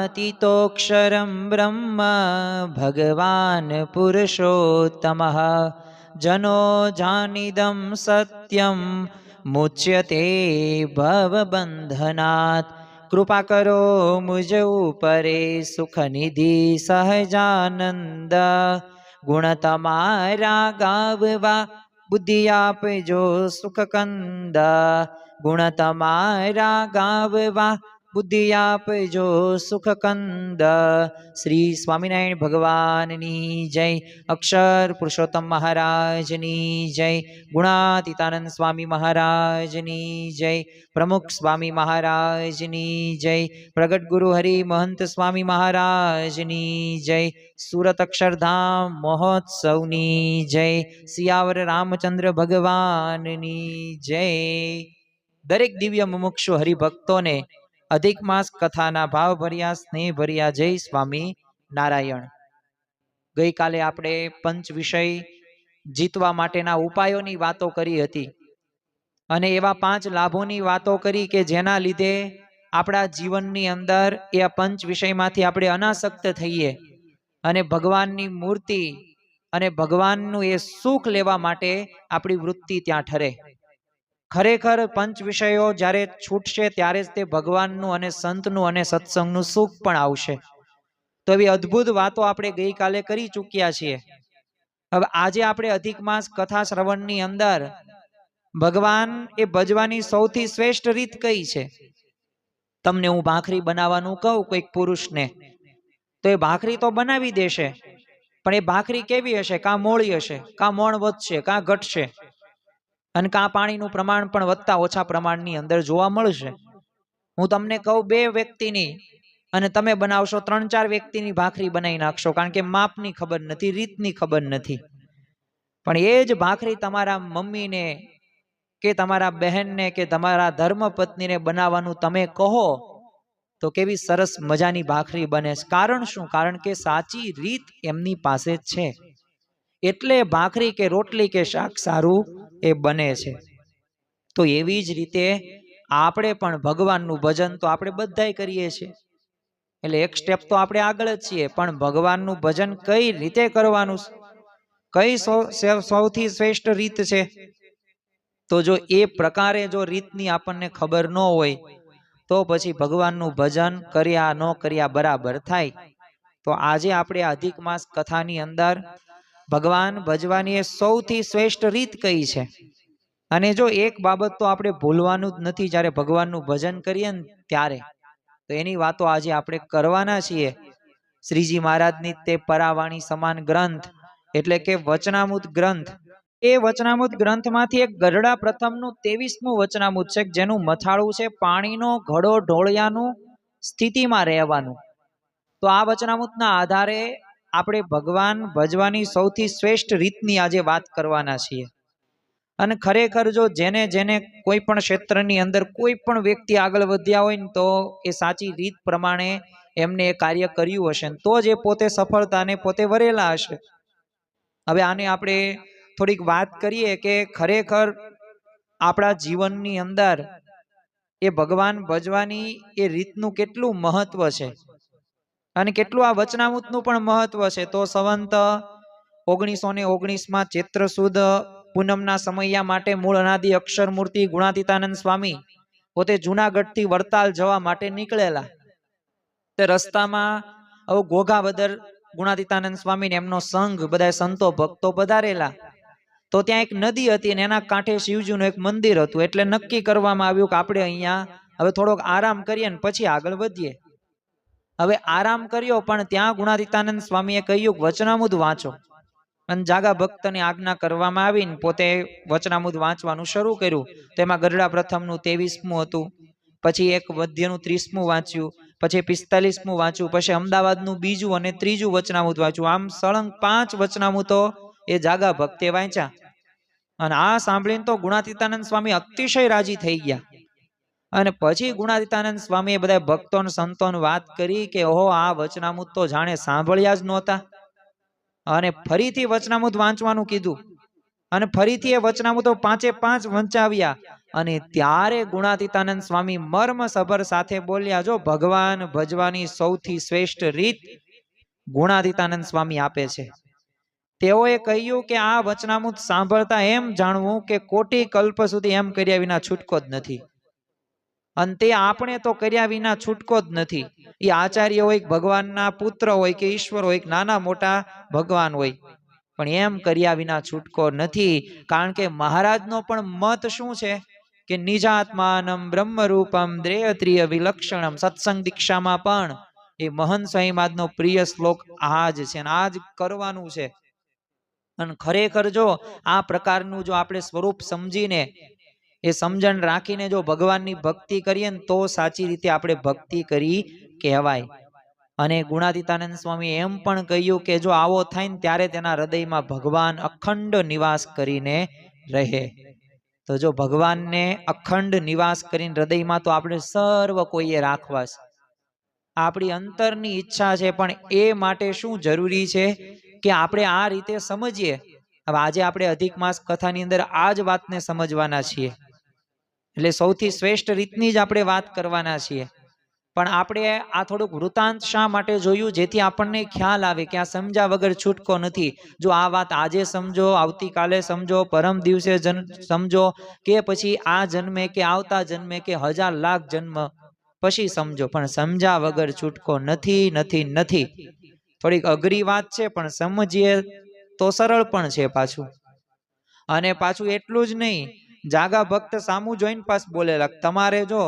गुणातीतोऽक्षरं ब्रह्म भगवान् पुरुषोत्तमः जनो जानिदं सत्यं मुच्यते भवबन्धनात्। कृपा करो मुझ ऊपरे सुख निधि सहजानंद। गुण तमारा गाववा बुद्धि आपजो सुख कंद। गुण तमारा गाववा बुद्धि आपजो सुख कंद। श्री स्वामिनारायण भगवाननी जय। अक्षर पुरुषोत्तम महाराजनी जय। गुणातीतानंद स्वामी महाराजनी जय। प्रमुख स्वामी महाराजनी जय। प्रगट गुरु हरि महंत स्वामी महाराजनी जय। सूरत अक्षरधाम महोत्सवनी जय। सियावर रामचंद्र भगवाननी जय। दरेक दिव्य मुमुक्षु हरिभक्तों ने अधिक मास कथाना भाव भर्या स्नेह भर्या जय स्वामी नारायण। गई काले आपणे पंच विषय जीतवा माटेना उपायोनी वातो करी हती अने एवा 5 लाभोनी वातो करी के जेना लीधे आपणा जीवननी अंदर ए पंच विषयमांथी आपणे अनासक्त थईए अने भगवाननी मूर्ति अने भगवाननुं ए सुख लेवा माटे आपणी वृत्ति त्यां ठरे। खरेखर पंच विषयो ज्यारे छूटशे त्यारे ज ते भगवाननुं अने संतनुं अने सत्संगनुं सुख पण आवशे। तो एवी अद्भुत वातो आपणे गई काले करी चूक्या छीए। हवे आजे आपणे अधिक मास कथा श्रवणनी अंदर भगवान ए भजवानी सौथी श्रेष्ठ रीत कई छे। तमने हूँ भाखरी बनावानुं कहूं कोईक पुरुषने तो ए भाखरी तो बनावी देशे पण ए भाखरी केवी हशे? का मोળી हशे, का मोण वधशे, का घटशे अने का पाणीनुं प्रमाण पण वधता ओछा प्रमाणनी अंदर जोवा मळशे। हूँ तमने कहूं 2 व्यक्तिनी अने तमे बनावशो 3-4 व्यक्तिनी भाखरी बनावी नाखशो कारण के मापनी खबर नथी, रीतनी खबर नथी। पण ए ज भाखरी तमारा मम्मीने के तमारा बहनने के तमारा धर्मपत्नीने बनाववानुं तमे कहो तो केवी सरस मजानी भाखरी बने। कारण शुं? कारण के साची रीत एमनी पासे छे एटले भाखरी के रोटली के शाक सारूं ए बने छे। तो एवी ज रीते आपणे पण भगवाननुं भजन तो आपणे बधाय करीए छीए એટલે એક સ્ટેપ તો આપણે આગળ જ છીએ પણ ભગવાનનું ભજન કઈ રીતે કરવાનું, કઈ સૌથી શ્રેષ્ઠ રીત છે? તો જો એ પ્રકારે જો રીતની આપણને ખબર ન હોય તો પછી ભગવાનનું ભજન કર્યા ન કર્યા બરાબર થાય। તો આજે આપણે અધિક માસ કથાની અંદર ભગવાન ભજવાની એ સૌથી શ્રેષ્ઠ રીત કઈ છે અને જો એક બાબત તો આપણે ભૂલવાનું જ નથી જ્યારે ભગવાનનું ભજન કરીએ ને ત્યારે, તો એની વાતો આજે આપણે કરવાના છીએ। શ્રીજી મહારાજની તે પરાવાણી સમાન ગ્રંથ એટલે કે વચનામૃત ગ્રંથ, એ વચનામૃત ગ્રંથમાંથી એક ગઢડા પ્રથમનું 23મું વચનામૃત છે જેનું મથાળું છે પાણીનો ઘડો ઢોળિયાનું સ્થિતિમાં રહેવાનું। તો આ વચનામૃતના આધારે આપણે ભગવાન ભજવાની સૌથી શ્રેષ્ઠ રીતની આજે વાત કરવાના છીએ। અને ખરેખર જો જેને જેને કોઈ પણ ક્ષેત્રની અંદર કોઈ પણ વ્યક્તિ આગળ વધ્યા હોય ને તો એ સાચી રીત પ્રમાણે એમને એ કાર્ય કર્યું હશે તો જ એ પોતે સફળતાને પોતે વરેલા હશે। હવે આને આપણે થોડીક વાત કરીએ કે ખરેખર આપણા જીવનની અંદર એ ભગવાન ભજવાની એ રીતનું કેટલું મહત્વ છે અને કેટલું આ વચનામૃતનું પણ મહત્વ છે। તો સંવંત 1919માં ચૈત્ર સુદ પૂનમના સમયા માટે મૂળ અનાદિ અક્ષર મૂર્તિ ગુણાતીતાનંદ સ્વામી પોતે જૂનાગઢથી વડતાલ જવા માટે નીકળેલા। તે રસ્તામાં ઘોઘાવદર ગુણાતીતાનંદ સ્વામી ને એમનો સંઘ બધા સંતો ભક્તો પધારેલા। તો ત્યાં એક નદી હતી અને એના કાંઠે શિવજીનું એક મંદિર હતું એટલે નક્કી કરવામાં આવ્યું કે આપણે અહીંયા હવે થોડોક આરામ કરીએ ને પછી આગળ વધીએ। હવે આરામ કર્યો પણ ત્યાં ગુણાતીતાનંદ સ્વામીએ કહ્યું વચનામૃત વાંચો અને જાગા ભક્તની આજ્ઞા કરવામાં આવીને પોતે વચનામૃત વાંચવાનું શરૂ કર્યું। તેમાં ગઢડા પ્રથમનું 23મું હતું, પછી એક મધ્યનું 30મું વાંચ્યું, પછી 45મું વાંચ્યું, પછી અમદાવાદનું 2જું અને 3જું વચનામૃત વાંચ્યું। આમ સળંગ 5 વચનામૃતો એ જાગા ભક્તે વાંચ્યા અને આ સાંભળીને તો ગુણાતીતાનંદ સ્વામી અતિશય રાજી થઈ ગયા। અને પછી ગુણાતીતાનંદ સ્વામીએ બધા ભક્તોને સંતોને વાત કરી કે ઓહો આ વચનામૃત તો જાણે સાંભળ્યા જ નહોતા અને ફરીથી વચનામૃત વાંચવાનું કીધું અને ફરીથી એ વચનામૃતો 5 વંચાવ્યા અને ત્યારે ગુણાતીતાનંદ સ્વામી મર્મ સભર સાથે બોલ્યા, જો ભગવાન ભજવાની સૌથી શ્રેષ્ઠ રીત ગુણાતીતાનંદ સ્વામી આપે છે. તેઓએ કહ્યું કે આ વચનામૃત સાંભળતા એમ જાણવું કે કોટી કલ્પ સુધી એમ કર્યા વિના છૂટકો જ નથી. અને તે આપણે તો કર્યા વિના છૂટકો જ નથી. એ આચાર્ય હોય, ભગવાનના પુત્ર હોય કે ઈશ્વર હોય, નાના મોટા ભગવાન હોય, પણ એમ કર્યા વિના છૂટકો નથી. કારણ કે મહારાજનો પણ મત શું છે કે નિજાત્માનમ બ્રહ્મરૂપમ દ્રેયત્રિય વિલક્ષણમ. સત્સંગ દીક્ષામાં પણ એ મહંત સ્વામી મહારાજનો પ્રિય શ્લોક આ જ છે, આ જ કરવાનું છે. અને ખરેખર જો આ પ્રકારનું જો આપણે સ્વરૂપ સમજીને એ સમજણ રાખીને જો ભગવાનની ભક્તિ કરીએ ને તો સાચી રીતે આપણે ભક્તિ કરી કહેવાય. અને ગુણાતીતાનંદ સ્વામી એમ પણ કહ્યું કે જો આવો થાય ને ત્યારે તેના હૃદયમાં ભગવાન અખંડ નિવાસ કરીને રહે. તો જો ભગવાનને અખંડ નિવાસ કરીને હૃદયમાં તો આપણે સર્વ કોઈએ રાખવા છે. આપણી અંતરની ઈચ્છા છે, પણ એ માટે શું જરૂરી છે કે આપણે આ રીતે સમજીએ. હવે આજે આપણે અધિક માસ કથાની અંદર આ જ વાતને સમજવાના છીએ, એટલે સૌથી શ્રેષ્ઠ રીતની જ આપણે વાત કરવાના છીએ. પણ આપણે આ થોડુંક વૃતાંત શા માટે જોયું, જેથી આપણને ખ્યાલ આવે કે આ સમજ્યા વગર છૂટકો નથી. જો આ વાત આજે સમજો, આવતીકાલે સમજો, પરમ દિવસે સમજો, કે પછી આ જન્મે કે આવતા જન્મે કે 1000 લાખ જન્મ પછી સમજો, પણ સમજ્યા વગર છૂટકો નથી નથી નથી. થોડીક અઘરી વાત છે, પણ સમજીએ તો સરળ પણ છે પાછું. અને પાછું એટલું જ નહીં, જાગા ભક્ત સામું જોઈને પાસ બોલેલા, તમારે જો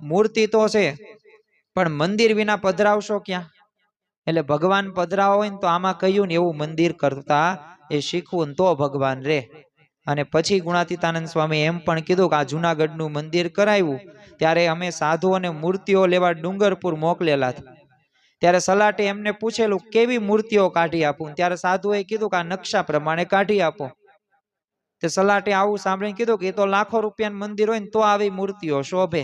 મૂર્તિ તો છે પણ મંદિર વિના પધરાવશો ક્યાં? એટલે ભગવાન પધરાવો હોય ને તો આમાં કહ્યું ને એવું મંદિર કરતા એ શીખવું, તો ભગવાન રે. અને પછી ગુણાતીતાનંદ સ્વામી એમ પણ કીધું કે આ જુનાગઢનું મંદિર કરાવ્યું ત્યારે અમે સાધુ અને મૂર્તિઓ લેવા ડુંગરપુર મોકલેલા હતા. ત્યારે સલાટે એમને પૂછેલું કેવી મૂર્તિઓ કાઢી આપું, ત્યારે સાધુએ કીધું કે આ નકશા પ્રમાણે કાઢી આપો. તે સલાટે આવું સાંભળીને કીધું કે એ તો લાખો રૂપિયાનું મંદિર હોય ને તો આવી મૂર્તિઓ શોભે,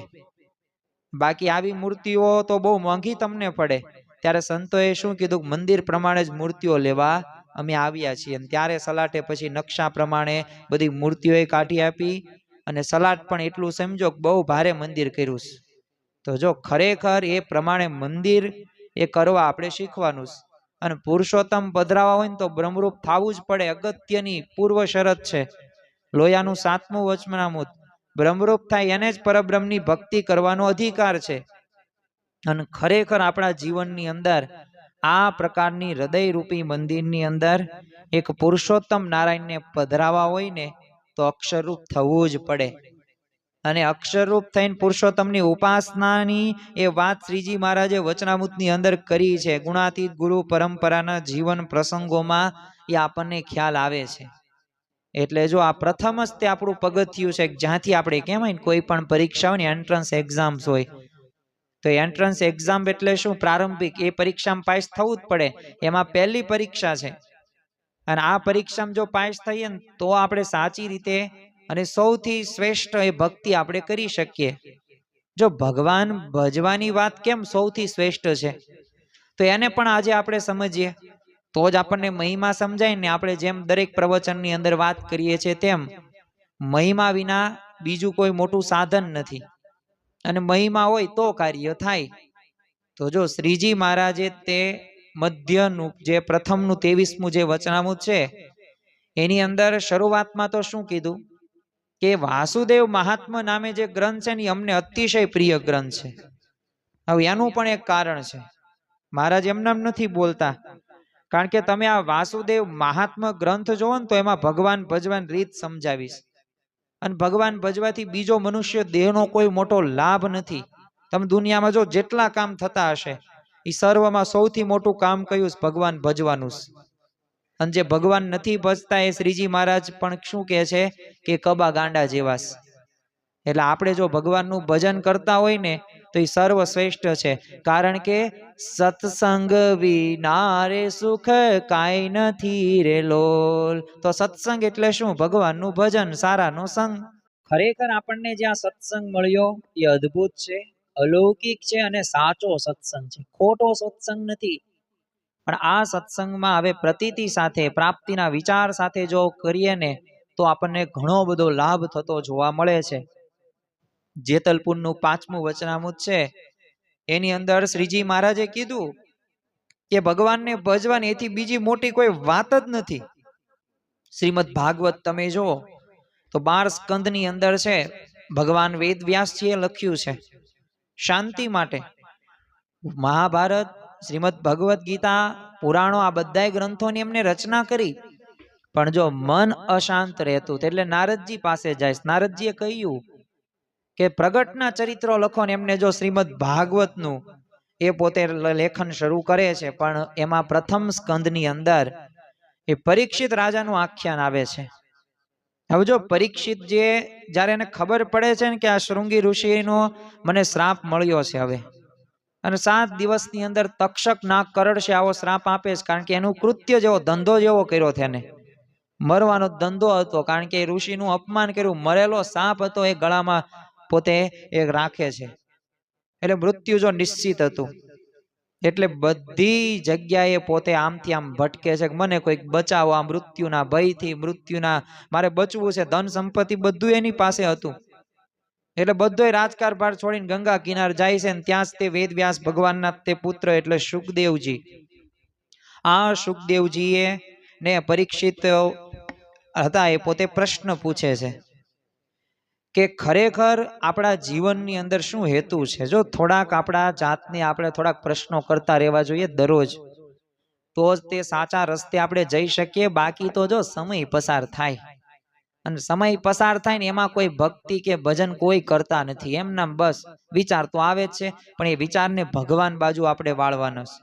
બાકી આવી મૂર્તિઓ તો બહુ મોંઘી તમને પડે. ત્યારે સંતોએ શું કીધું, મંદિર પ્રમાણે જ મૂર્તિઓ લેવા અમે આવ્યા છીએ. ત્યારે સલાટે પછી નકશા પ્રમાણે બધી મૂર્તિઓ કાઢી આપી. અને સલાટ પણ એટલું સમજો કે બહુ ભારે મંદિર કર્યું છે. તો જો ખરેખર એ પ્રમાણે મંદિર એ કરવા આપણે શીખવાનું છે. અને પુરુષોત્તમ પધરાવા હોય ને તો બ્રહ્મરૂપ થવું જ પડે, અગત્યની પૂર્વ શરત છે. લોયાનું 7મું વચનામૃત, બ્રહ્મરૂપ થાય એને જ પરબ્રહ્મની ભક્તિ કરવાનો અધિકાર છે. અને ખરેખર આપણા જીવનની અંદર આ પ્રકારની હૃદયરૂપી મંદિરની અંદર એક પુરુષોત્તમ નારાયણને પધરાવા હોય ને તો અક્ષરરૂપ થવું જ પડે. અને અક્ષરરૂપ થઈને પુરુષોત્તમની ઉપાસનાની એ વાત શ્રીજી મહારાજે વચનામૃતની અંદર કરી છે. ગુણાતીત ગુરુ પરંપરાના જીવન પ્રસંગોમાં એ આપણને ખ્યાલ આવે છે. એટલે જો આ પ્રથમ જ તે આપણું પગથિયું છે, જ્યાંથી આપણે કહેવાય કોઈ પણ પરીક્ષા હોય ને, એન્ટ્રન્સ એક્ઝામ્સ હોય, તો એન્ટ્રન્સ એક્ઝામ એટલે શું, પ્રારંભિક એ પરીક્ષામાં પાસ થવું જ પડે. એમાં પહેલી પરીક્ષા છે. અને આ પરીક્ષામાં જો પાસ થઈએ ને તો આપણે સાચી રીતે અને સૌથી શ્રેષ્ઠ એ ભક્તિ આપણે કરી શકીએ. જો ભગવાન ભજવાની વાત કેમ સૌથી શ્રેષ્ઠ છે, તો એને પણ આજે આપણે સમજીએ તો જ આપણને મહિમા સમજાય ને. આપણે જેમ દરેક પ્રવચનની અંદર વાત કરીએ છીએ તેમ મહિમા વિના બીજું કોઈ મોટું સાધન નથી, અને મહિમા હોય તો કાર્ય થાય. તો જો શ્રીજી મહારાજે તે મધ્યનું જે પ્રથમનું 23મું જે વચનામૃત છે એની અંદર શરૂઆતમાં તો શું કીધું કે વાસુદેવ મહાત્મા નામે જે ગ્રંથ છે ને એ અમને અતિશય પ્રિય ગ્રંથ છે. હવે એનું પણ એક કારણ છે, મહારાજ એમને એમ નથી બોલતા, કારણ કે તમે આ વાસુદેવ મહાત્મા ગ્રંથ જોવો ને તો એમાં ભગવાન ભજવાની રીત સમજાવીશ. અને ભગવાન ભજવાથી બીજો મનુષ્ય દેહનો કોઈ મોટો લાભ નથી. તમે દુનિયામાં જો જેટલા કામ થતા હશે એ સર્વમાં સૌથી મોટું કામ કયું છે, ભગવાન ભજવાનું. અને જે ભગવાન નથી ભજતા એ શ્રીજી મહારાજ પણ શું કહે છે કે કબા ગાંડા જેવા. એટલે આપણે જો ભગવાનનું ભજન કરતા હોય ને તો એ સર્વશ્રેષ્ઠ છે. કારણ કે સત્સંગ વિના રે સુખ કાંઈ નથી રે લોલ. તો સત્સંગ એટલે શું, ભગવાનનું ભજન, સારાનો સંગ. ખરેખર આપણને જ્યાં સત્સંગ મળ્યો એ અદ્ભુત છે, અલૌકિક છે અને સાચો સત્સંગ છે, ખોટો સત્સંગ નથી. પણ આ સત્સંગમાં હવે પ્રતીતિ સાથે, પ્રાપ્તિના વિચાર સાથે જો કરીએ ને તો આપણને ઘણો બધો લાભ થતો જોવા મળે છે. જેતલપુરનું 5મું વચનામૃત છે, એની અંદર શ્રીજી મહારાજે કીધું કે ભગવાનને ભજવાની એથી બીજી મોટી કોઈ વાત જ નથી. શ્રીમદ ભાગવત તમે જુઓ તો 12 સ્કંદની અંદર છે, ભગવાન વેદ વ્યાસજીએ લખ્યું છે શાંતિ માટે. મહાભારત, શ્રીમદ ભગવદ્ ગીતા, પુરાણો, આ બધા ગ્રંથોની એમને રચના કરી. પણ જો મન અશાંત રહેતું એટલે નારદજી પાસે જાય. નારદજીએ કહ્યું કે પ્રગટના ચરિત્રો લખો ને એમને જો શ્રીમદ ભાગવતનું એ પોતે લેખન શરૂ કરે છે. પણ એમાં પ્રથમ સ્કંદની અંદર એ પરીક્ષિત રાજાનું આખ્યાન આવે છે. હવે જો પરીક્ષિત જે જ્યારે એને ખબર પડે છે ને કે આ શૃંગી ઋષિનો મને શ્રાપ મળ્યો છે હવે, અને 7 દિવસની અંદર તક્ષક નાગ કરડશે આવો શ્રાપ આપે છે, કારણ કે એનું કૃત્ય જેવો ધંધો જેવો કર્યો તેને, મરવાનો ધંધો હતો, કારણ કે ઋષિનું અપમાન કર્યું, મરેલો સાપ હતો એ ગળામાં પોતે એ રાખે છે, એટલે મૃત્યુ જો નિશ્ચિત હતું. એટલે બધી જગ્યાએ પોતે આમથી આમ ભટકે છે કે મને કોઈક બચાવો આ મૃત્યુના ભયથી, મૃત્યુના મારે બચવું છે. ધન સંપત્તિ બધું એની પાસે હતું. એટલે બધોય રાજકારભાર છોડીને ગંગા કિનારે જાય છે, ને ત્યાં જ તે વેદવ્યાસ ભગવાનના તે પુત્ર એટલે સુખદેવજી, આ સુખદેવજીએ ને પરીક્ષિત હતા એ પોતે પ્રશ્ન પૂછે છે કે ખરેખર આપણા જીવનની અંદર શું હેતુ છે. જો થોડાક આપણા જાતને આપણે થોડાક પ્રશ્નો કરતા રહેવા જોઈએ દરરોજ, તો જ તે સાચા રસ્તે આપણે જઈ શકીએ. બાકી તો જો સમય પસાર થાય, અને સમય પસાર થાય ને એમાં કોઈ ભક્તિ કે ભજન કોઈ કરતા નથી. એમના બસ વિચાર તો આવે જ છે, પણ એ વિચારને ભગવાન બાજુ આપણે વાળવાનો છે.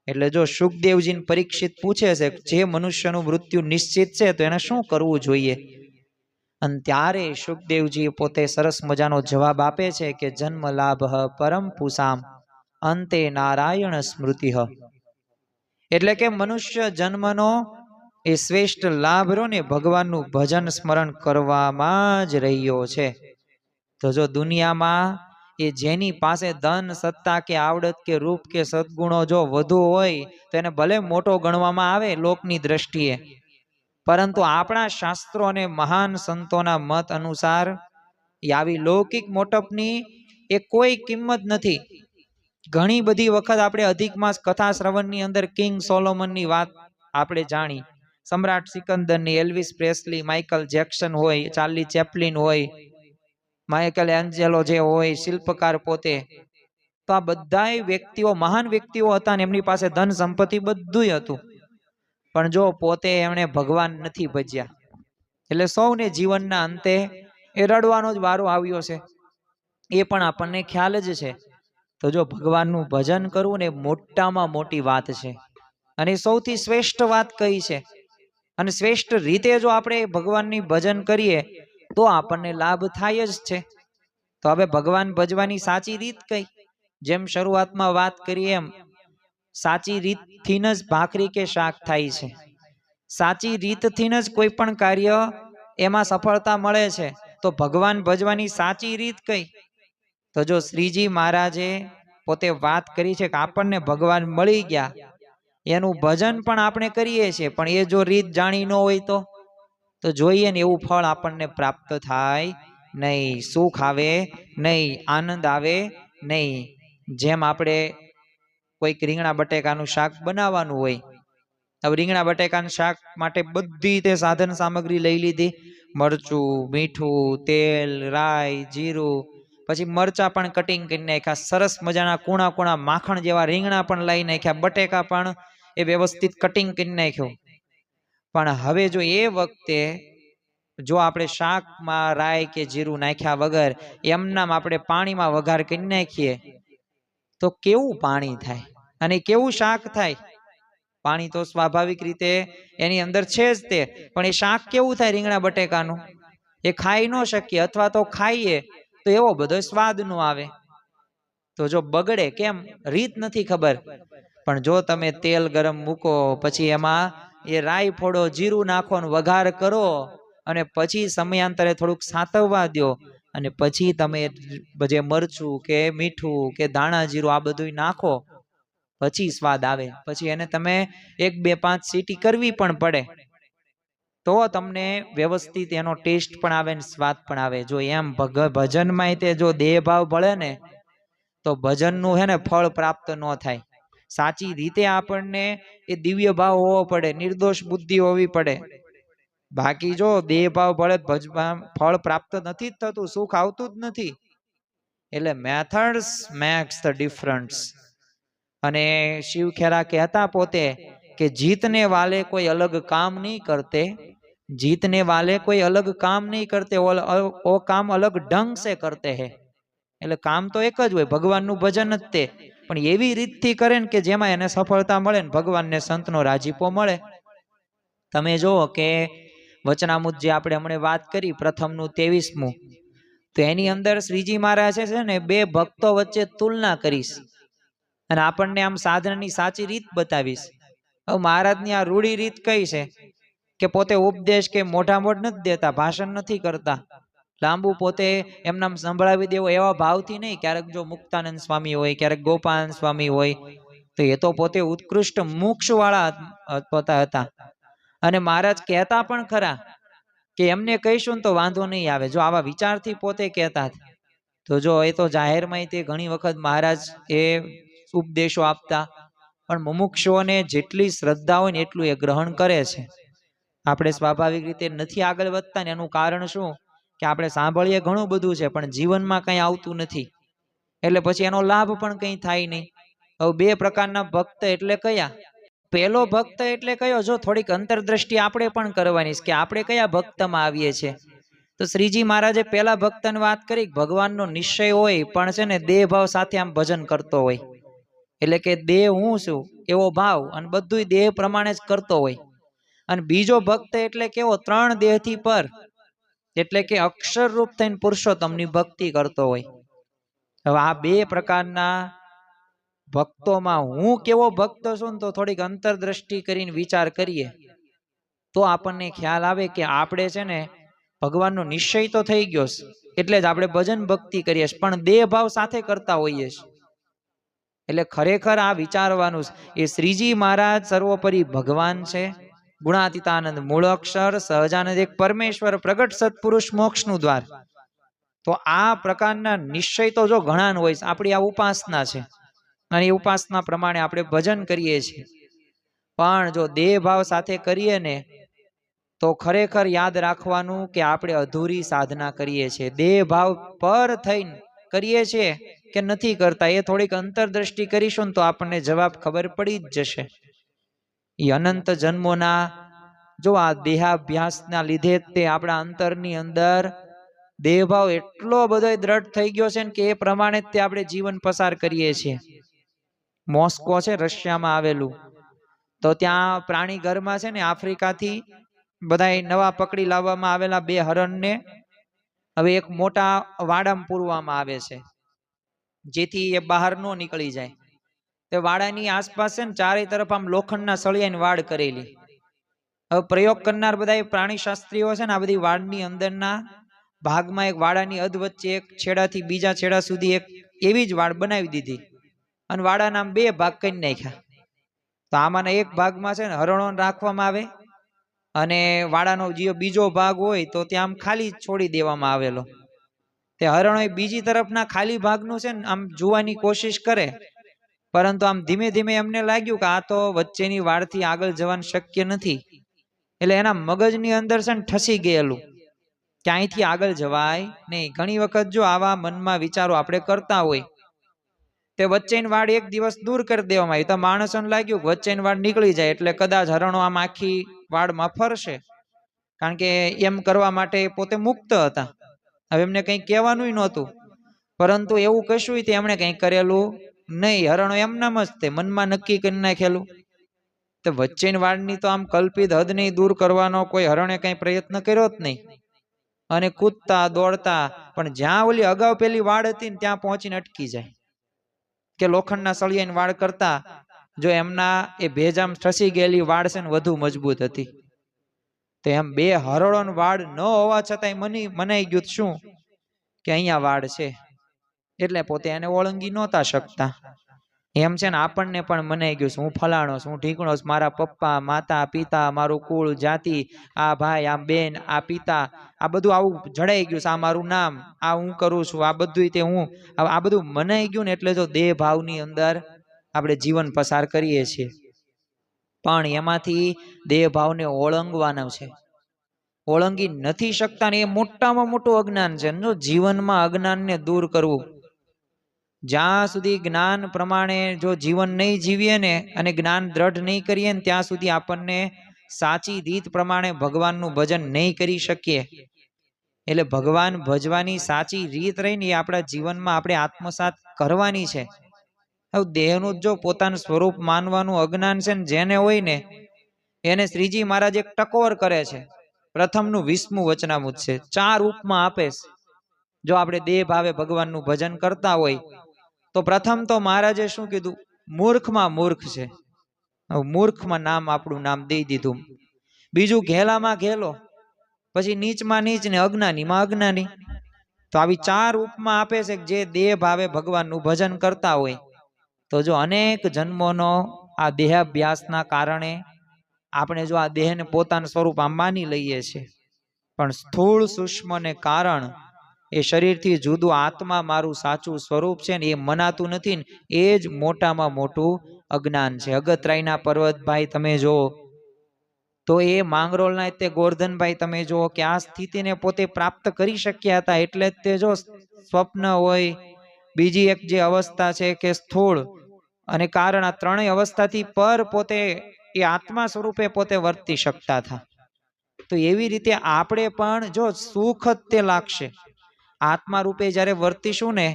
એટલે જો સુખદેવજીને પરીક્ષિત પૂછે છે જે મનુષ્યનું મૃત્યુ નિશ્ચિત છે તો એને શું કરવું જોઈએ, અને ત્યારે સુખદેવજી પોતે સરસ મજાનો જવાબ આપે છે કે જન્મ લાભ પરમ પુસામ અંતે નારાયણ સ્મૃતિ. એટલે કે મનુષ્ય જન્મનો એ શ્રેષ્ઠ લાભ રહ્યો ને ભગવાનનું ભજન સ્મરણ કરવામાં જ રહ્યો છે. તો જો દુનિયામાં એ જેની પાસે ધન, સત્તા કે આવડત કે રૂપ કે સદગુણો જો વધુ હોય તો એને ભલે મોટો ગણવામાં આવે લોકની દ્રષ્ટિએ, પરંતુ આપણા શાસ્ત્રો અને મહાન સંતોના મત અનુસાર આવી લૌકિક મોટપની એ કોઈ કિંમત નથી. ઘણી બધી વખત આપણે અધિક માસ કથા શ્રવણની અંદર કિંગ સોલોમનની વાત આપણે જાણી, સમ્રાટ સિકંદરની, એલ્વિસ પ્રેસ્લી, માઇકલ જેક્સન હોય, ચાર્લી ચેપ્લિન હોય, માઇકલ એન્જેલો જે હોય, શિલ્પકાર પોતે, તો આ બધા વ્યક્તિઓ મહાન વ્યક્તિઓ હતા ને એમની પાસે ધન સંપત્તિ બધું હતું, પણ જો પોતે એમણે ભગવાન નથી ભજ્યા, એટલે સૌને જીવનના અંતે એ રડવાનો જ વારો આવ્યો છે. એ પણ આપણને ખ્યાલ જ છે. તો જો ભગવાનનું ભજન કરવું ને મોટામાં મોટી વાત છે, અને સૌથી શ્રેષ્ઠ વાત કઈ છે, અને શ્રેષ્ઠ રીતે જો આપણે ભગવાનની ભજન કરીએ તો આપણને લાભ થાય જ છે. તો હવે ભગવાન ભજવાની સાચી રીત કઈ? જેમ શરૂઆતમાં વાત કરી એમ સાચી રીતથી જ ભાખરી કે શાક થાય છે. સાચી રીતથી જ કોઈ પણ કાર્ય એમાં સફળતા મળે છે. તો ભગવાન ભજવાની સાચી રીત કઈ? તો જો શ્રીજી મહારાજે પોતે વાત કરી છે કે આપણને ભગવાન મળી ગયા, એનું ભજન પણ આપણે કરીએ છીએ, પણ એ જો રીત જાણી ન હોય તો જોઈએ ને એવું ફળ આપણને પ્રાપ્ત થાય નહીં, સુખ આવે નહીં, આનંદ આવે નહીં. જેમ આપણે કોઈક રીંગણા બટેકાનું શાક બનાવવાનું હોય, હવે રીંગણા બટેકાનું શાક માટે બધી તે સાધન સામગ્રી લઈ લીધી, મરચું, મીઠું, તેલ, રાઈ, જીરું, પછી મરચા પણ કટિંગ કરી નાખ્યા, સરસ મજાના કૂણા કૂણા માખણ જેવા રીંગણા પણ લઈ નાખ્યા, બટેકા પણ એ વ્યવસ્થિત કટિંગ કરી નાખ્યું. પણ હવે જો એ વખતે જો આપણે શાકમાં રાઈ કે જીરું નાખ્યા વગર એમનામ આપણે પાણીમાં વઘાર કરી નાખીએ તો કેવું પાણી થાય અને કેવું શાક થાય? પાણી તો સ્વાભાવિક રીતે એની અંદર છે જ તે, પણ એ શાક કેવું થાય રીંગણા બટેકાનું? એ ખાઈ ન શકીએ, અથવા તો ખાઈએ તો એવો બધો સ્વાદ નો આવે. તો જો બગડે કેમ? રીત નથી ખબર. પણ જો તમે તેલ ગરમ મૂકો, પછી એમાં એ રાઈ ફોડો, જીરું નાખો ને વઘાર કરો, અને પછી સમયાંતરે થોડુંક સાતવવા દો, અને પછી તમે જે મરચું કે મીઠું કે ધાણા જીરું આ બધું નાખો, પછી સ્વાદ આવે. પછી એને તમે 1, 2, 5 સીટી કરવી પણ પડે. તો તમને વ્યવસ્થિત એનો ટેસ્ટ પણ આવે ને સ્વાદ પણ આવે. જો એમ ભજનમાં તે જો દેહ ભાવ ભળે ને તો ભજનનું હે ને ફળ પ્રાપ્ત ન થાય. સાચી રીતે આપણને એ દિવ્ય ભાવ હોવો પડે, નિર્દોષ બુદ્ધિ હોવી પડે. બાકી જો દેહ ભાવ ભળે ફળ પ્રાપ્ત નથી જ થતું, સુખ આવતું જ નથી. એટલે મેથડ્સ મેક્સ ધ ડિફરન્સ. અને શિવ ખેરા કહેતા પોતે કે જીતને વાલે કોઈ અલગ કામ નહીં કરતે, जीतने वाले कोई अलग काम नहीं करते, वो काम अलग ढंग से करते हैं. એટલે કામ તો એક જ હોય, ભગવાનનું ભજન જ તે, પણ એવી રીતથી કરે ને કે જેમાં એને સફળતા મળે ને ભગવાનને સંતનો રાજીપો મળે. તમે જુઓ કે વચનામૃત જે આપણે હમણાં વાત કરી પ્રથમનું 23મું, તો એની અંદર શ્રીજી મહારાજે છે ને બે ભક્તો વચ્ચે તુલના કરીશ અને આપણને આમ સાધનાની સાચી રીત બતાવીશ. હવે મહારાજની આ રૂઢી રીત કઈ છે કે પોતે ઉપદેશ કે મોઢા મોઢ નથી દેતા, ભાષણ નથી કરતા, લાંબુ પોતે એમનામ સંભળાવી દેવો એવા ભાવથી નહીં. ક્યારેક જો મુક્તાનંદ સ્વામી હોય, ક્યારેક ગોપાલ સ્વામી હોય, તો એ તો પોતે ઉત્કૃષ્ટ મોક્ષ વાળા પોતા હતા. અને મહારાજ કહેતા પણ ખરા કે એમને કહીશું ને તો વાંધો નહીં આવે, જો આવા વિચારથી પોતે કહેતા. તો જો એ તો જાહેરમાં તે ઘણી વખત મહારાજ એ ઉપદેશો આપતા, પણ મુમુક્ષુઓને જેટલી શ્રદ્ધા હોય ને એટલું એ ગ્રહણ કરે છે. આપણે સ્વાભાવિક રીતે નથી આગળ વધતા ને એનું કારણ શું કે આપણે સાંભળીએ ઘણું બધું છે પણ જીવનમાં કંઈ આવતું નથી, એટલે પછી એનો લાભ પણ કંઈ થાય નહીં. હવે બે પ્રકારના ભક્ત એટલે કયા? પહેલો ભક્ત એટલે કયો? જો થોડીક અંતરદ્રષ્ટિ આપણે પણ કરવાની કે આપણે કયા ભક્તમાં આવીએ છીએ. તો શ્રીજી મહારાજે પહેલા ભક્તની વાત કરી, ભગવાનનો નિશ્ચય હોય પણ છે ને દેહ ભાવ સાથે આમ ભજન કરતો હોય, એટલે કે દેહ હું છું એવો ભાવ, અને બધું દેહ પ્રમાણે જ કરતો હોય. અને બીજો ભક્ત એટલે કેવો? ત્રણ દેહથી પર, એટલે કે અક્ષર રૂપ થઈને પુરુષોત્તમની ભક્તિ કરતો હોય. હવે આ બે પ્રકારના ભક્તોમાં હું કેવો ભક્ત છું ને તો થોડીક અંતરદ્રષ્ટિ કરીને વિચાર કરીએ તો આપણને ખ્યાલ આવે કે આપણે છે ને ભગવાનનો નિશ્ચય તો થઈ ગયો છે, એટલે જ આપણે ભજન ભક્તિ કરીએ છીએ, પણ દેહ ભાવ સાથે કરતા હોઈએ છીએ. એટલે ખરેખર આ વિચારવાનું એ શ્રીજી મહારાજ સર્વોપરી ભગવાન છે, ગુણાતીતાનંદ મૂળ અક્ષર, સહજાનંદ એક પરમેશ્વર, પ્રગટ સત્પુરુષ, મોક્ષનું દ્વાર. તો આ પ્રકારના નિશ્ચય તો જો ઘણા હોય છે. આપણી આ ઉપાસના છે અને એ ઉપાસના પ્રમાણે આપણે ભજન કરીએ છીએ, પણ જો દેહ ભાવ સાથે કરીએ ને તો ખરેખર યાદ રાખવાનું કે આપણે અધૂરી સાધના કરીએ છીએ. દેહ ભાવ પર થઈને કરીએ છીએ કે નથી કરતા, એ થોડીક અંતરદ્રષ્ટિ કરીશું ને તો આપણને જવાબ ખબર પડી જ જશે. એ અનંત જન્મોના જો આ દેહાભ્યાસના લીધે તે આપણા અંતરની અંદર દેહભાવ એટલો બધો દ્રઢ થઈ ગયો છે ને કે એ પ્રમાણે જ તે આપણે જીવન પસાર કરીએ છીએ. મોસ્કો છે રશિયામાં આવેલું, તો ત્યાં પ્રાણી ઘરમાં છે ને આફ્રિકાથી બધા નવા પકડી લાવવામાં આવેલા બે હરણને હવે એક મોટા વાડામાં પૂરવામાં આવે છે જેથી એ બહાર ન નીકળી જાય. તે વાડાની આસપાસ છે ને ચારે તરફ આમ લોખંડના સળિયાની વાડ કરેલી. હવે પ્રયોગ કરનાર બધા પ્રાણી શાસ્ત્રીઓ છે ને આ બધી વાડની અંદરના ભાગમાં એક વાડાની અધ વચ્ચે એક છેડાથી બીજા છેડા સુધી એક એવી જ વાડ બનાવી દીધી અને વાડાના આમ બે ભાગ કરી નાખ્યા. તો આમાંના એક ભાગમાં છે ને હરણો રાખવામાં આવે અને વાડાનો જે બીજો ભાગ હોય તો ત્યાં આમ ખાલી છોડી દેવામાં આવેલો. તે હરણો બીજી તરફના ખાલી ભાગનું છે ને આમ જોવાની કોશિશ કરે, પરંતુ આમ ધીમે ધીમે એમને લાગ્યું કે આ તો વચ્ચેની વાડથી આગળ જવાનું શક્ય નથી, એટલે એના મગજની અંદર છે ને ઠસી ગયેલું કે અહીંથી આગળ જવાય નહીં. ઘણી વખત જો આવા મનમાં વિચારો આપણે કરતા હોય, તે વચ્ચેની વાડ એક દિવસ દૂર કરી દેવામાં આવી તો માણસોને લાગ્યું કે વચ્ચેની વાડ નીકળી જાય એટલે કદાચ હરણો આમ આખી વાડમાં ફરશે, કારણ કે એમ કરવા માટે પોતે મુક્ત હતા. હવે એમને કંઈ કહેવાનું નહોતું, પરંતુ એવું કશું તે એમણે કંઈ કરેલું નહીં. હરણો એમનામ જ તે મનમાં નક્કી કરી નાખેલું. તો વચ્ચેની વાડની તો આમ કલ્પિત હદ નહીં દૂર કરવાનો કોઈ હરણે કંઈ પ્રયત્ન કર્યો જ નહીં અને કૂદતા દોડતા પણ જ્યાં ઓલી અગાઉ પેલી વાડ હતી ને ત્યાં પહોંચીને અટકી જાય કે લોખંડના સળિયાની વાડ કરતા જો એમના એ ભેજામ ઠસી ગયેલી વાડ છે ને વધુ મજબૂત હતી. તો એમ બે હરણોનો વાડ ન હોવા છતાંય મનાઈ ગયું શું કે અહીંયા વાડ છે, એટલે પોતે એને ઓળંગી નહોતા શકતા. એમ છે ને આપણને પણ મનાઈ ગયું છે, હું ફલાણો છું, હું ઢીકણો છું, મારા પપ્પા, માતા, પિતા, મારું કુળ, જાતિ, આ ભાઈ, આ બેન, આ પિતા, આ બધું આવું જડાઈ ગયું છે, આ મારું નામ, આ હું કરું છું, આ બધું તે હું, આ બધું મનાઈ ગયું ને એટલે જો દેહ ભાવની અંદર આપણે જીવન પસાર કરીએ છીએ, પણ એમાંથી દેહ ભાવને ઓળંગવાનો છે, ઓળંગી નથી શકતા ને એ મોટામાં મોટું અજ્ઞાન છે. જો જીવનમાં અજ્ઞાનને દૂર કરવું, જ્યાં સુધી જ્ઞાન પ્રમાણે જો જીવન નહીં જીવીએ ને અને જ્ઞાન દ્રઢ નહીં કરીએ ને ત્યાં સુધી આપણને સાચી રીત પ્રમાણે ભગવાનનું ભજન નહીં કરી શકીએ. એટલે ભગવાન ભજવાની સાચી રીત રહીને એ આપણા જીવનમાં આપણે આત્મસાત કરવાની છે. હવે દેહનું જો પોતાનું સ્વરૂપ માનવાનું અજ્ઞાન છે ને જેને હોય ને એને શ્રીજી મહારાજ એક ટકોર કરે છે. પ્રથમનું 20મું વચનામૃત છે, 4 ઉપમા આપે છે. જો આપણે દેહ ભાવે ભગવાનનું ભજન કરતા હોય તો પ્રથમ તો મહારાજે શું કીધું, મૂર્ખમાં મૂર્ખ છે, મૂર્ખમાં નામ આપણું નામ દઈ દીધું. બીજું ઘેલામાં ઘેલો, પછી નીચમાં નીચ ને અજ્ઞાનીમાં અજ્ઞાની. તો આવી 4 ઉપમા આપે છે કે જે દેહ ભાવે ભગવાનનું ભજન કરતા હોય તો જો અનેક જન્મોનો આ દેહાભ્યાસના કારણે આપણે જો આ દેહને પોતાનું સ્વરૂપ આમ માની લઈએ છીએ, પણ સ્થૂળ સૂક્ષ્મને કારણ એ શરીરથી જુદું આત્મા મારું સાચું સ્વરૂપ છે ને એ મનાતું નથી ને એ જ મોટામાં મોટું અજ્ઞાન છે. અગતરાયના પર્વતભાઈ તમે જુઓ તો એ માંગરોળના તે ગોરધનભાઈ તમે જુઓ કે આ સ્થિતિને પોતે પ્રાપ્ત કરી શક્યા હતા, એટલે જ તે જો સ્વપ્ન હોય, બીજી એક જે અવસ્થા છે કે સ્થૂળ અને કારણ, આ ત્રણેય અવસ્થાથી પર પોતે એ આત્મા સ્વરૂપે પોતે વર્તી શકતા હતા. તો એવી રીતે આપણે પણ જો સુખ જ તે લાગશે, આત્મા રૂપે જ્યારે વર્તીશું ને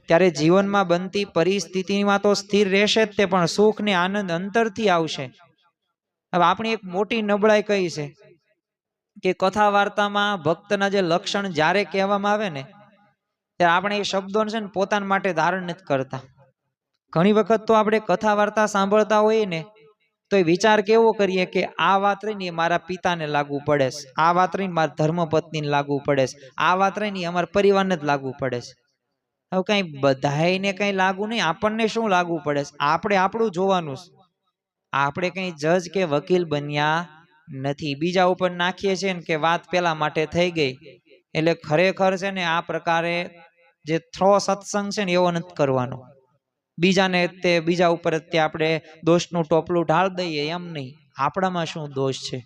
ત્યારે જીવનમાં બનતી પરિસ્થિતિમાં તો સ્થિર રહેશે જ તે, પણ સુખ ને આનંદ અંતરથી આવશે. હવે આપણી એક મોટી નબળાઈ કઈ છે કે કથા વાર્તામાં ભક્તના જે લક્ષણ જ્યારે કહેવામાં આવે ને ત્યારે આપણે એ શબ્દોને છે ને પોતાના માટે ધારણ નથી કરતા. ઘણી વખત તો આપણે કથા વાર્તા સાંભળતા હોઈએ ને તો એ વિચાર કેવો કરીએ કે આ વાત રહીને એ મારા પિતાને લાગુ પડે છે, આ વાત રહીને મારા ધર્મપત્નીને લાગુ પડે છે, આ વાત રહીને અમારા પરિવારને જ લાગુ પડે છે. હવે કઈ બધાને કઈ લાગુ નહીં, આપણને શું લાગુ પડે છે આપણે આપણું જોવાનું છે. આપણે કઈ જજ કે વકીલ બન્યા નથી, બીજા ઉપર નાખીએ છીએ ને કે વાત પેલા માટે થઈ ગઈ. એટલે ખરેખર છે ને આ પ્રકારે જે થ્રો સત્સંગ છે ને એવો નથી કરવાનો. બીજાને તે બીજા ઉપર તે આપણે દોષનું ટોપલું ઢાળ દઈએ એમ નહીં. આપણામાં શું દોષ છે,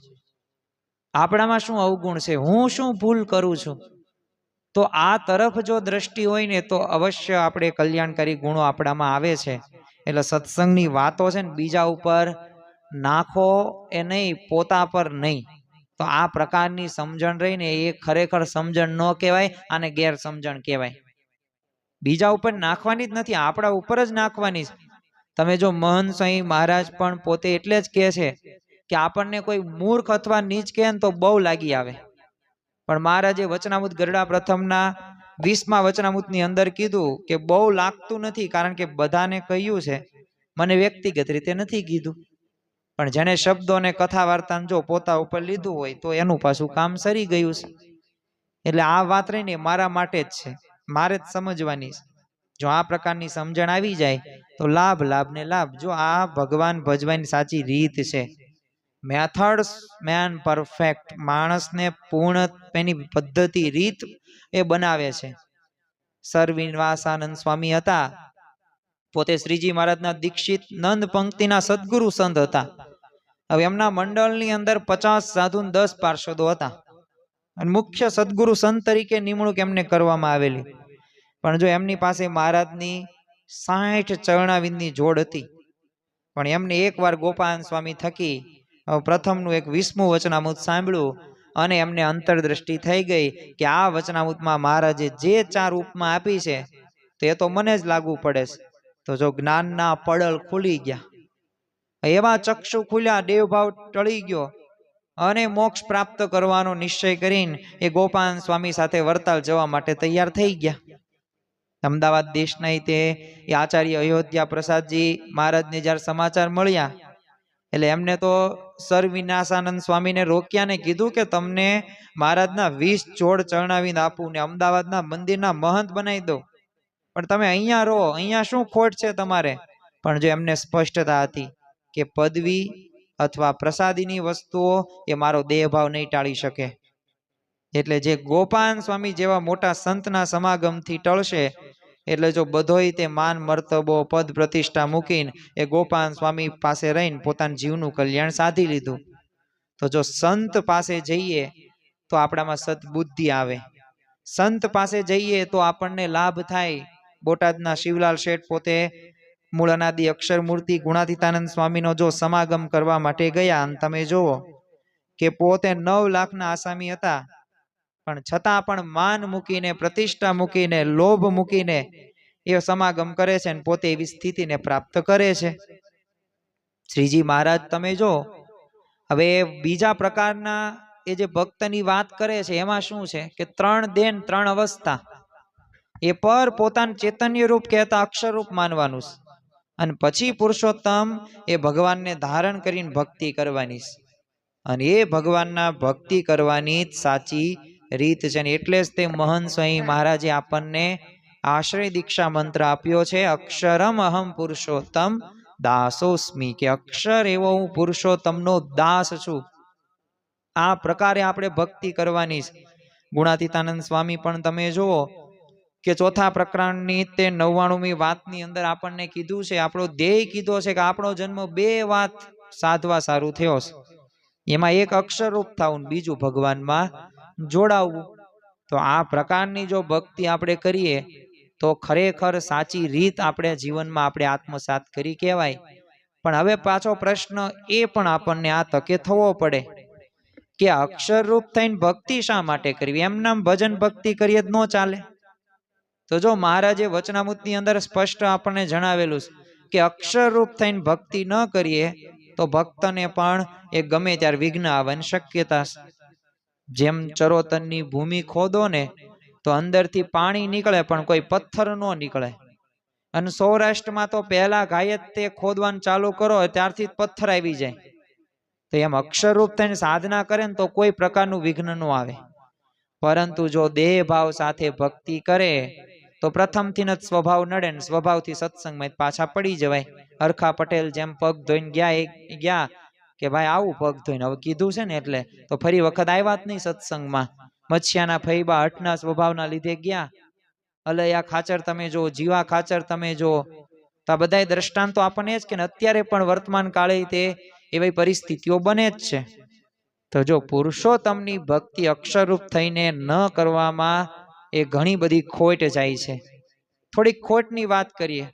આપણામાં શું અવગુણ છે, હું શું ભૂલ કરું છું, તો આ તરફ જો દ્રષ્ટિ હોય ને તો અવશ્ય આપણે કલ્યાણકારી ગુણો આપણામાં આવે છે. એટલે સત્સંગની વાતો છે ને બીજા ઉપર નાખો એ નહીં, પોતા પર નહીં. તો આ પ્રકારની સમજણ રહીને એ ખરેખર સમજણ ન કહેવાય, આને ગેરસમજણ કહેવાય. બીજા ઉપર નાખવાની જ નથી, આપણા ઉપર જ નાખવાની છે. તમે જો મહંત સ્વામી મહારાજ પણ પોતે એટલે જ કહે છે કે આપણને કોઈ મૂર્ખ અથવા નીચ કહે ને તો બહુ લાગી આવે, પણ મહારાજે વચનામૃત ગરડા પ્રથમના 20મા વચનામૃતની અંદર કીધું કે બહુ લાગતું નથી, કારણ કે બધાને કહ્યું છે, મને વ્યક્તિગત રીતે નથી કીધું. પણ જેને શબ્દો અને કથા વાર્તાને જો પોતા ઉપર લીધું હોય તો એનું પાછું કામ સરી ગયું છે. એટલે આ વાત રહીને મારા માટે જ છે, મારે જ સમજવાની છે. જો આ પ્રકારની સમજણ આવી જાય તો લાભ લાભ ને લાભ. જો આ ભગવાન ભજવાની સાચી રીત છે, મેથડ્સ મેન પરફેક્ટ, માણસને પૂર્ણ એની પદ્ધતિ રીત એ બનાવે છે. સરવિનવાસાનંદ સ્વામી હતા, પોતે શ્રીજી મહારાજના દીક્ષિત નંદ પંક્તિના સદગુરુ સંત હતા. હવે એમના મંડળની અંદર 50 સાધુ 10 પાર્ષદો હતા અને મુખ્ય સદગુરુ સંત તરીકે નિમણૂક એમને કરવામાં આવેલી. પણ જો એમની પાસે મહારાજની 60 ચરણાવિંદની જોડ હતી, પણ એમને એકવાર ગોપાલ સ્વામી થકી પ્રથમનું એક 20મું વચનામૃત સાંભળ્યું અને એમને અંતરદ્રષ્ટિ થઈ ગઈ કે આ વચનામૃતમાં મહારાજે જે 4 ઉપમા આપી છે તો એ તો મને જ લાગુ પડે છે. તો જો જ્ઞાનના પડળ ખુલી ગયા, એવા ચક્ષુ ખુલ્યા, દેવભાવ ટળી ગયો અને મોક્ષ પ્રાપ્ત કરવાનો નિશ્ચય કરીને એ ગોપાલ સ્વામી સાથે વરતાલ જવા માટે તૈયાર થઈ ગયા. અમદાવાદ દેશના તે આચાર્ય અયોધ્યા પ્રસાદજી મહારાજને જ્યારે સમાચાર મળ્યા એટલે એમને તો સરવિનાશાનંદ સ્વામીને રોક્યા ને કીધું કે તમને મહારાજના 20 જોડ ચરણાવિંદ આપું ને અમદાવાદના મંદિરના મહંત બનાવી દો, પણ તમે અહીંયા રહો, અહીંયા શું ખોટ છે તમારે? પણ જો એમને સ્પષ્ટતા હતી કે પદવી અથવા પ્રસાદીની વસ્તુઓ એ મારો દેહભાવ નહીં ટાળી શકે, એટલે જે ગોપાલ સ્વામી જેવા મોટા સંતના સમાગમથી ટળશે, એટલે જો બધોય તે માન મર્તબો પદ પ્રતિષ્ઠા મૂકીને એ ગોપાલ સ્વામી પાસે રહીને પોતાના જીવનું કલ્યાણ સાધી લીધું. તો જો સંત પાસે જઈએ તો આપણામાં સદબુદ્ધિ આવે, સંત પાસે જઈએ તો આપણને લાભ થાય. બોટાદના શિવલાલ શેઠ પોતે મૂળ અનાદિ અક્ષર મૂર્તિ ગુણાતીતાનંદ સ્વામીનો જો સમાગમ કરવા માટે ગયા, અને તમે જુઓ કે પોતે 9 લાખના આસામી હતા, પણ છતાં પણ માન મૂકીને પ્રતિષ્ઠા મૂકીને લોભ મૂકીને એ સમાગમ કરે છે, અને પોતે એવી સ્થિતિને પ્રાપ્ત કરે છે. શ્રીજી મહારાજ તમે જો હવે બીજા પ્રકારના એ જે ભક્તની વાત કરે છે, એમાં શું છે કે 3 દેન 3 અવસ્થા એ પર પોતાનું ચૈતન્ય રૂપ કહેતા અક્ષર રૂપ માનવાનું, અને પછી પુરુષોત્તમ એ ભગવાનને ધારણ કરીને ભક્તિ કરવાની, અને એ ભગવાનના ભક્તિ કરવાની જ સાચી રીત છે. એટલે જ તે મહંત સ્વામી મહારાજે આપણને આશ્રય દીક્ષા મંત્ર આપ્યો છે, અક્ષરમ અહમ પુરુષોત્તમ દાસોસ્મી, કે અક્ષર એવો હું પુરુષોત્તમનો દાસ છું. આ પ્રકારે આપણે ભક્તિ કરવાની. ગુણાતીતાનંદ સ્વામી પણ તમે જુઓ કે 4થા પ્રકરણની તે 99મી વાતની અંદર આપણને કીધું છે, આપણો ધ્યેય કીધો છે કે આપણો જન્મ 2 વાત સાધવા સારું થયો છે. એમાં એક અક્ષર રૂપ થવું, બીજું ભગવાનમાં જોડાવવું. તો આ પ્રકારની જો ભક્તિ આપણે કરીએ તો ખરેખર સાચી રીત આપણે જીવનમાં આપણે આત્મસાત કરી કહેવાય. પણ હવે પાછો પ્રશ્ન એ પણ આપણને આ તકે થવો પડે કે અક્ષર રૂપ થઈને ભક્તિ શા માટે કરવી? એમ નામ ભજન ભક્તિ કરીએ જ ન ચાલે. તો જો મહારાજે વચનામૃતની અંદર સ્પષ્ટ આપણને જણાવેલું કે અક્ષર રૂપ થઈને ભક્તિ ન કરીએ તો ભક્તને પણ એ ગમે ત્યારે વિઘ્ન આવવાની શક્યતા. જેમ ચરોતરની ભૂમિ ખોદો ને તો અંદરથી પાણી નીકળે પણ કોઈ પથ્થર ન નીકળે, અને સૌરાષ્ટ્રમાં તો પહેલા ગાય તે ખોદવાનું ચાલુ કરો ત્યારથી પથ્થર આવી જાય. તો એમ અક્ષર રૂપ થઈને સાધના કરે ને તો કોઈ પ્રકારનું વિઘ્ન ન આવે. પરંતુ જો દેહ ભાવ સાથે ભક્તિ કરે તો પ્રથમથી જ સ્વભાવ નડે ને સ્વભાવથી સત્સંગમાં પાછા પડી જવાય. હરખા પટેલ જેમ પગ ધોઈને ગયા કે ભાઈ આવું પગ ધોઈને, હવે કીધું છે ને એટલે તો ફરી વખત આવ્યા જ નહીં સત્સંગમાં. મત્સ્યાના ફૈબા હઠના સ્વભાવના લીધે ગયા. અલૈયા ખાચર તમે જો, જીવા ખાચર તમે જો, તો આ બધા દ્રષ્ટાંતો આપણને જ કે અત્યારે પણ વર્તમાન કાળે તે એવી પરિસ્થિતિઓ બને જ છે. તો જો પુરુષોત્તમની ભક્તિ અક્ષરરૂપ થઈને ન કરવામાં એ ઘણી બધી ખોટ જાય છે. થોડીક ખોટની વાત કરીએ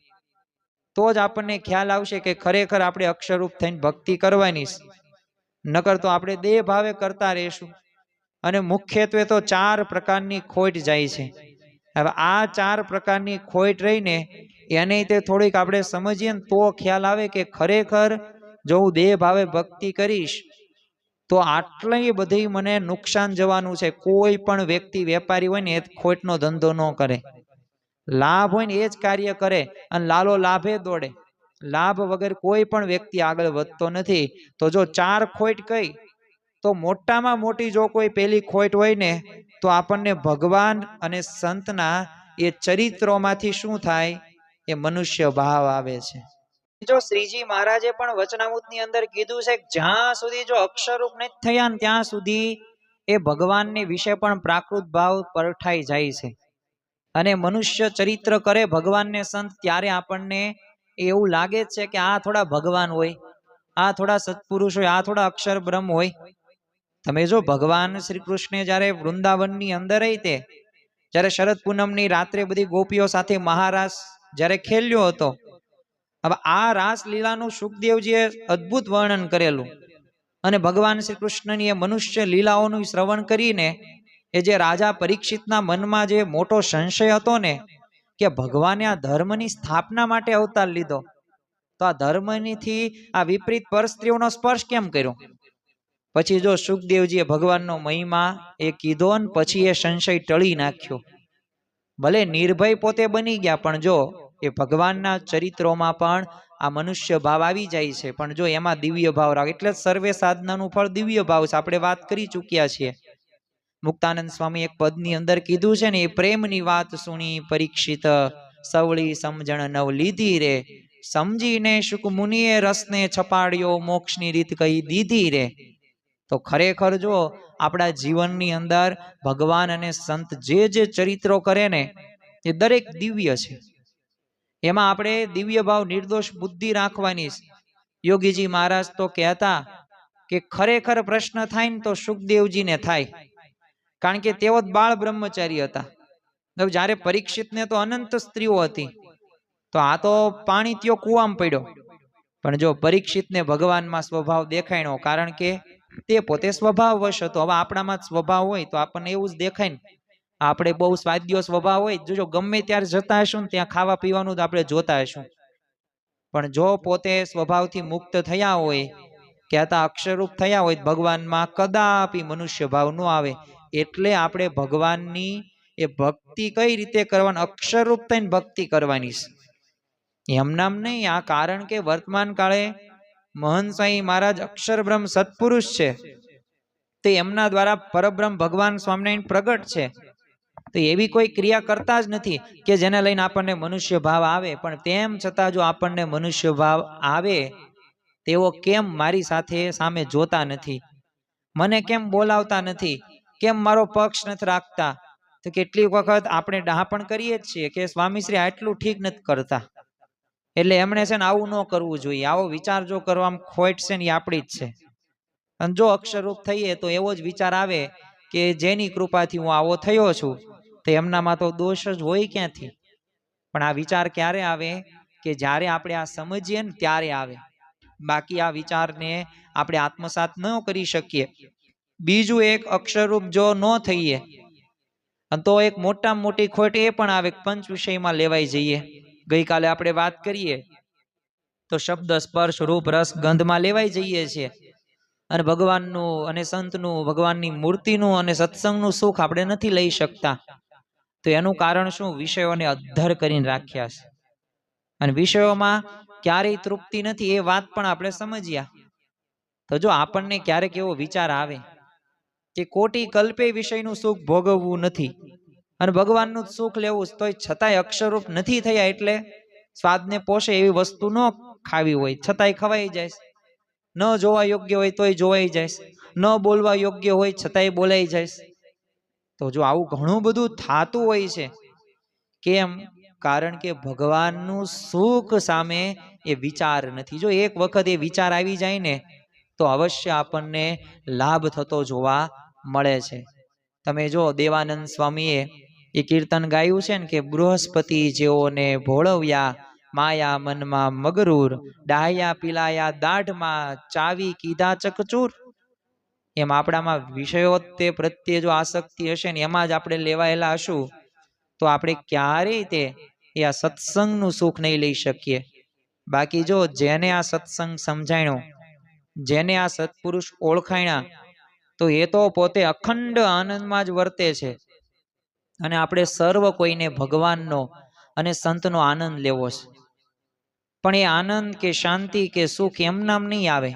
તો જ આપણને ખ્યાલ આવશે કે ખરેખર આપણે અક્ષરરૂપ થઈને ભક્તિ કરવાની, નકર તો આપણે દેહ ભાવે કરતા રહેશું. અને મુખ્યત્વે તો 4 પ્રકારની ખોટ જાય છે. હવે આ 4 પ્રકારની ખોટ રહીને એને તે થોડીક આપણે સમજીએ ને તો ખ્યાલ આવે કે ખરેખર જો હું દેહ ભાવે ભક્તિ કરીશ તો આટલી બધી મને નુકસાન જવાનું છે. કોઈ પણ વ્યક્તિ વેપારી હોય ને એ ખોટનો ધંધો ન કરે, લાભ હોય ને એ જ કાર્ય કરે, અને લાલો લાભે દોડે. લાભ વગર કોઈ પણ વ્યક્તિ આગળ વધતો નથી. તો જો 4 ખોટ કઈ તો મોટામાં મોટી જો કોઈ પેલી ખોટ હોય ને તો આપણને ભગવાન અને સંતના એ ચરિત્રોમાંથી શું થાય, એ મનુષ્ય ભાવ આવે છે. જો શ્રીજી મહારાજે પણ વચનામૃતની અંદર કીધું છે કે જ્યાં સુધી જો અક્ષરરૂપ નથી થયા ને ત્યાં સુધી એ ભગવાનને વિશે પણ પ્રાકૃત ભાવ પરઠાઈ જાય છે. અને મનુષ્ય ચરિત્ર કરે ભગવાનને સંત ત્યારે આપણને એવું લાગે છે કે આ થોડા ભગવાન હોય, આ થોડા સત્પુરુષ હોય, આ થોડા અક્ષર બ્રહ્મ હોય. તમે જો ભગવાન શ્રી કૃષ્ણ જ્યારે વૃંદાવનની અંદર તે જ્યારે શરદ પૂનમની રાત્રે બધી ગોપીઓ સાથે મહારાસ જ્યારે ખેલ્યો હતો, હવે આ રાસલીલાનું સુખદેવજીએ અદ્ભુત વર્ણન કરેલું. અને ભગવાન શ્રી કૃષ્ણની એ મનુષ્ય લીલાઓનું શ્રવણ કરીને એ જે રાજા પરીક્ષિતના મનમાં જે મોટો સંશય હતો ને કે ભગવાને આ ધર્મની સ્થાપના માટે અવતાર લીધો, તો આ ધર્મનીથી આ વિપરીત પરસ્ત્રીઓનો સ્પર્શ કેમ કર્યો? પછી જો સુખદેવજીએ ભગવાનનો મહિમા એ કીધો ને પછી એ સંશય ટળી નાખ્યો. ભલે નિર્ભય પોતે બની ગયા પણ જો એ ભગવાનના ચરિત્રોમાં પણ આ મનુષ્ય ભાવ આવી જાય છે. પણ જો એમાં દિવ્ય ભાવ રાખ, એટલે સર્વે સાધનાનું ફળ દિવ્ય ભાવ છે. આપણે વાત કરી ચૂક્યા છીએ. મુક્તાનંદ સ્વામી એક પદની અંદર કીધું છે ને, એ પ્રેમની વાત સુણી પરીક્ષિત, સવળી સમજણ નવ લીધી રે, સમજીને શુક મુનિએ રસને છપાડ્યો, મોક્ષની રીત કહી દીધી રે. તો ખરેખર જો આપણા જીવનની અંદર ભગવાન અને સંત જે ચરિત્રો કરે ને એ દરેક દિવ્ય છે. એમાં આપણે દિવ્ય ભાવ નિર્દોષ બુદ્ધિ રાખવાની. યોગીજી મહારાજ તો કહેતા કે ખરેખર પ્રશ્ન થાય ને તો સુખદેવજીને થાય, કારણ કે તેઓ બાળ બ્રહ્મચારી હતા. જ્યારે પરીક્ષિતને તો અનંત સ્ત્રીઓ હતી, તો આ તો પાણી ત્યો કૂવામાં પડ્યો. પણ જો પરીક્ષિતને ભગવાનમાં સ્વભાવ દેખાણો, કારણ કે તે પોતે સ્વભાવવશ હતો. હવે આપણામાં સ્વભાવ હોય તો આપણને એવું જ દેખાય ને. આપણે બહુ સ્વાદ્ય સ્વભાવ હોય, જો ગમે ત્યારે જતા હશું ને ત્યાં ખાવા પીવાનું જ આપણે જોતા હશું. પણ જો પોતે સ્વભાવથી મુક્ત થયા હોય, કહેતા અક્ષરરૂપ થયા હોય, ભગવાનમાં કદાપી મનુષ્ય ભાવ ન આવે. એટલે આપણે ભગવાનની એ ભક્તિ કઈ રીતે કરવાની, અક્ષરરૂપ થઈને ભક્તિ કરવાની. એમ નામ નહીં. આ કારણ કે વર્તમાન કાળે મહંત સાઈ મહારાજ અક્ષર બ્રહ્મ સત્પુરુષ છે, તે એમના દ્વારા પરબ્રહ્મ ભગવાન સ્વામિનારાયણ પ્રગટ છે. તો એવી કોઈ ક્રિયા કરતા જ નથી કે જેને લઈને આપણને મનુષ્ય ભાવ આવે. પણ તેમ છતાં જો આપણને મનુષ્ય ભાવ આવે, તેઓ કેમ મારી સાથે સામે જોતા નથી, મને કેમ બોલાવતા નથી, કેમ મારો પક્ષ નથી રાખતા? તો કેટલીક વખત આપણે ડહાપણ કરીએ જ છીએ કે સ્વામીશ્રી આટલું ઠીક નથી કરતા, એટલે એમણે છે ને આવું ન કરવું જોઈએ. આવો વિચાર જો કરવામાં ખોટ છે ને એ આપણી જ છે. અને જો અક્ષરરૂપ થઈએ તો એવો જ વિચાર આવે કે જેની કૃપાથી હું આવો થયો છું, તો એમનામાં તો દોષ જ હોય ક્યાંથી? પણ આ વિચાર ક્યારે આવે? કે જ્યારે આપણે આ સમજીએ ને ત્યારે આવે. બાકી આ વિચારને આપણે આત્મસાત ન કરી શકીએ. બીજું એક, અક્ષરરૂપ જો ન થઈએ તો એક મોટામાં મોટી ખોટ એ પણ આવે, પંચ વિષયમાં લેવાઈ જઈએ. ગઈકાલે આપણે વાત કરીએ તો શબ્દ સ્પર્શ રૂપ રસ ગંધમાં લેવાઈ જઈએ છીએ. અને ભગવાનનું અને સંતનું, ભગવાનની મૂર્તિનું અને સત્સંગનું સુખ આપણે નથી લઈ શકતા. તો એનું કારણ શું? વિષયોને અદ્ધર કરીને રાખ્યા છે. અને વિષયોમાં ક્યારેય તૃપ્તિ નથી, એ વાત પણ આપણે સમજ્યા. તો જો આપણને ક્યારેક એવો વિચાર આવે કે કોટી કલ્પે વિષયનું સુખ ભોગવવું નથી અને ભગવાનનું સુખ લેવું, તો છતાંય અક્ષરરૂપ નથી થયા, એટલે સ્વાદને પોષે એવી વસ્તુ ન ખાવી હોય છતાંય ખવાઈ જાય, ન જોવા યોગ્ય હોય તોય જોવાઈ જાય, ન બોલવા યોગ્ય હોય છતાંય બોલાઈ જાય. તો જો આવું ઘણું બધું થાતું હોય છે, કેમ? કારણ કે ભગવાનનું સુખ સામે એ વિચાર નથી. જો એક વખત એ વિચાર આવી જાય ને તો અવશ્ય આપણને લાભ થતો જોવા મળે છે. તમે જો દેવાનંદ સ્વામીએ એ કીર્તન ગાયું છે ને કે બૃહસ્પતિ જેઓને ભોળવ્યા, માયા મનમાં મગરૂર, ડાહ્યા પીલાયા દાઢમાં, ચાવી કીધા ચકચૂર. એમ આપણામાં વિષયો તે પ્રત્યે જો આસક્તિ હશે ને, એમાં જ આપણે લેવાયેલા હશું, તો આપણે ક્યારેય તે એ આ સત્સંગનું સુખ નહીં લઈ શકીએ. બાકી જો જેને આ સત્સંગ સમજાણ્યો, જેને આ સત્પુરુષ ઓળખાણ્યા, તો એ તો પોતે અખંડ આનંદમાં જ વર્તે છે. અને આપણે સર્વ કોઈને ભગવાનનો અને સંતનો આનંદ લેવો છે. પણ એ આનંદ કે શાંતિ કે સુખ એમ નામ નહીં આવે.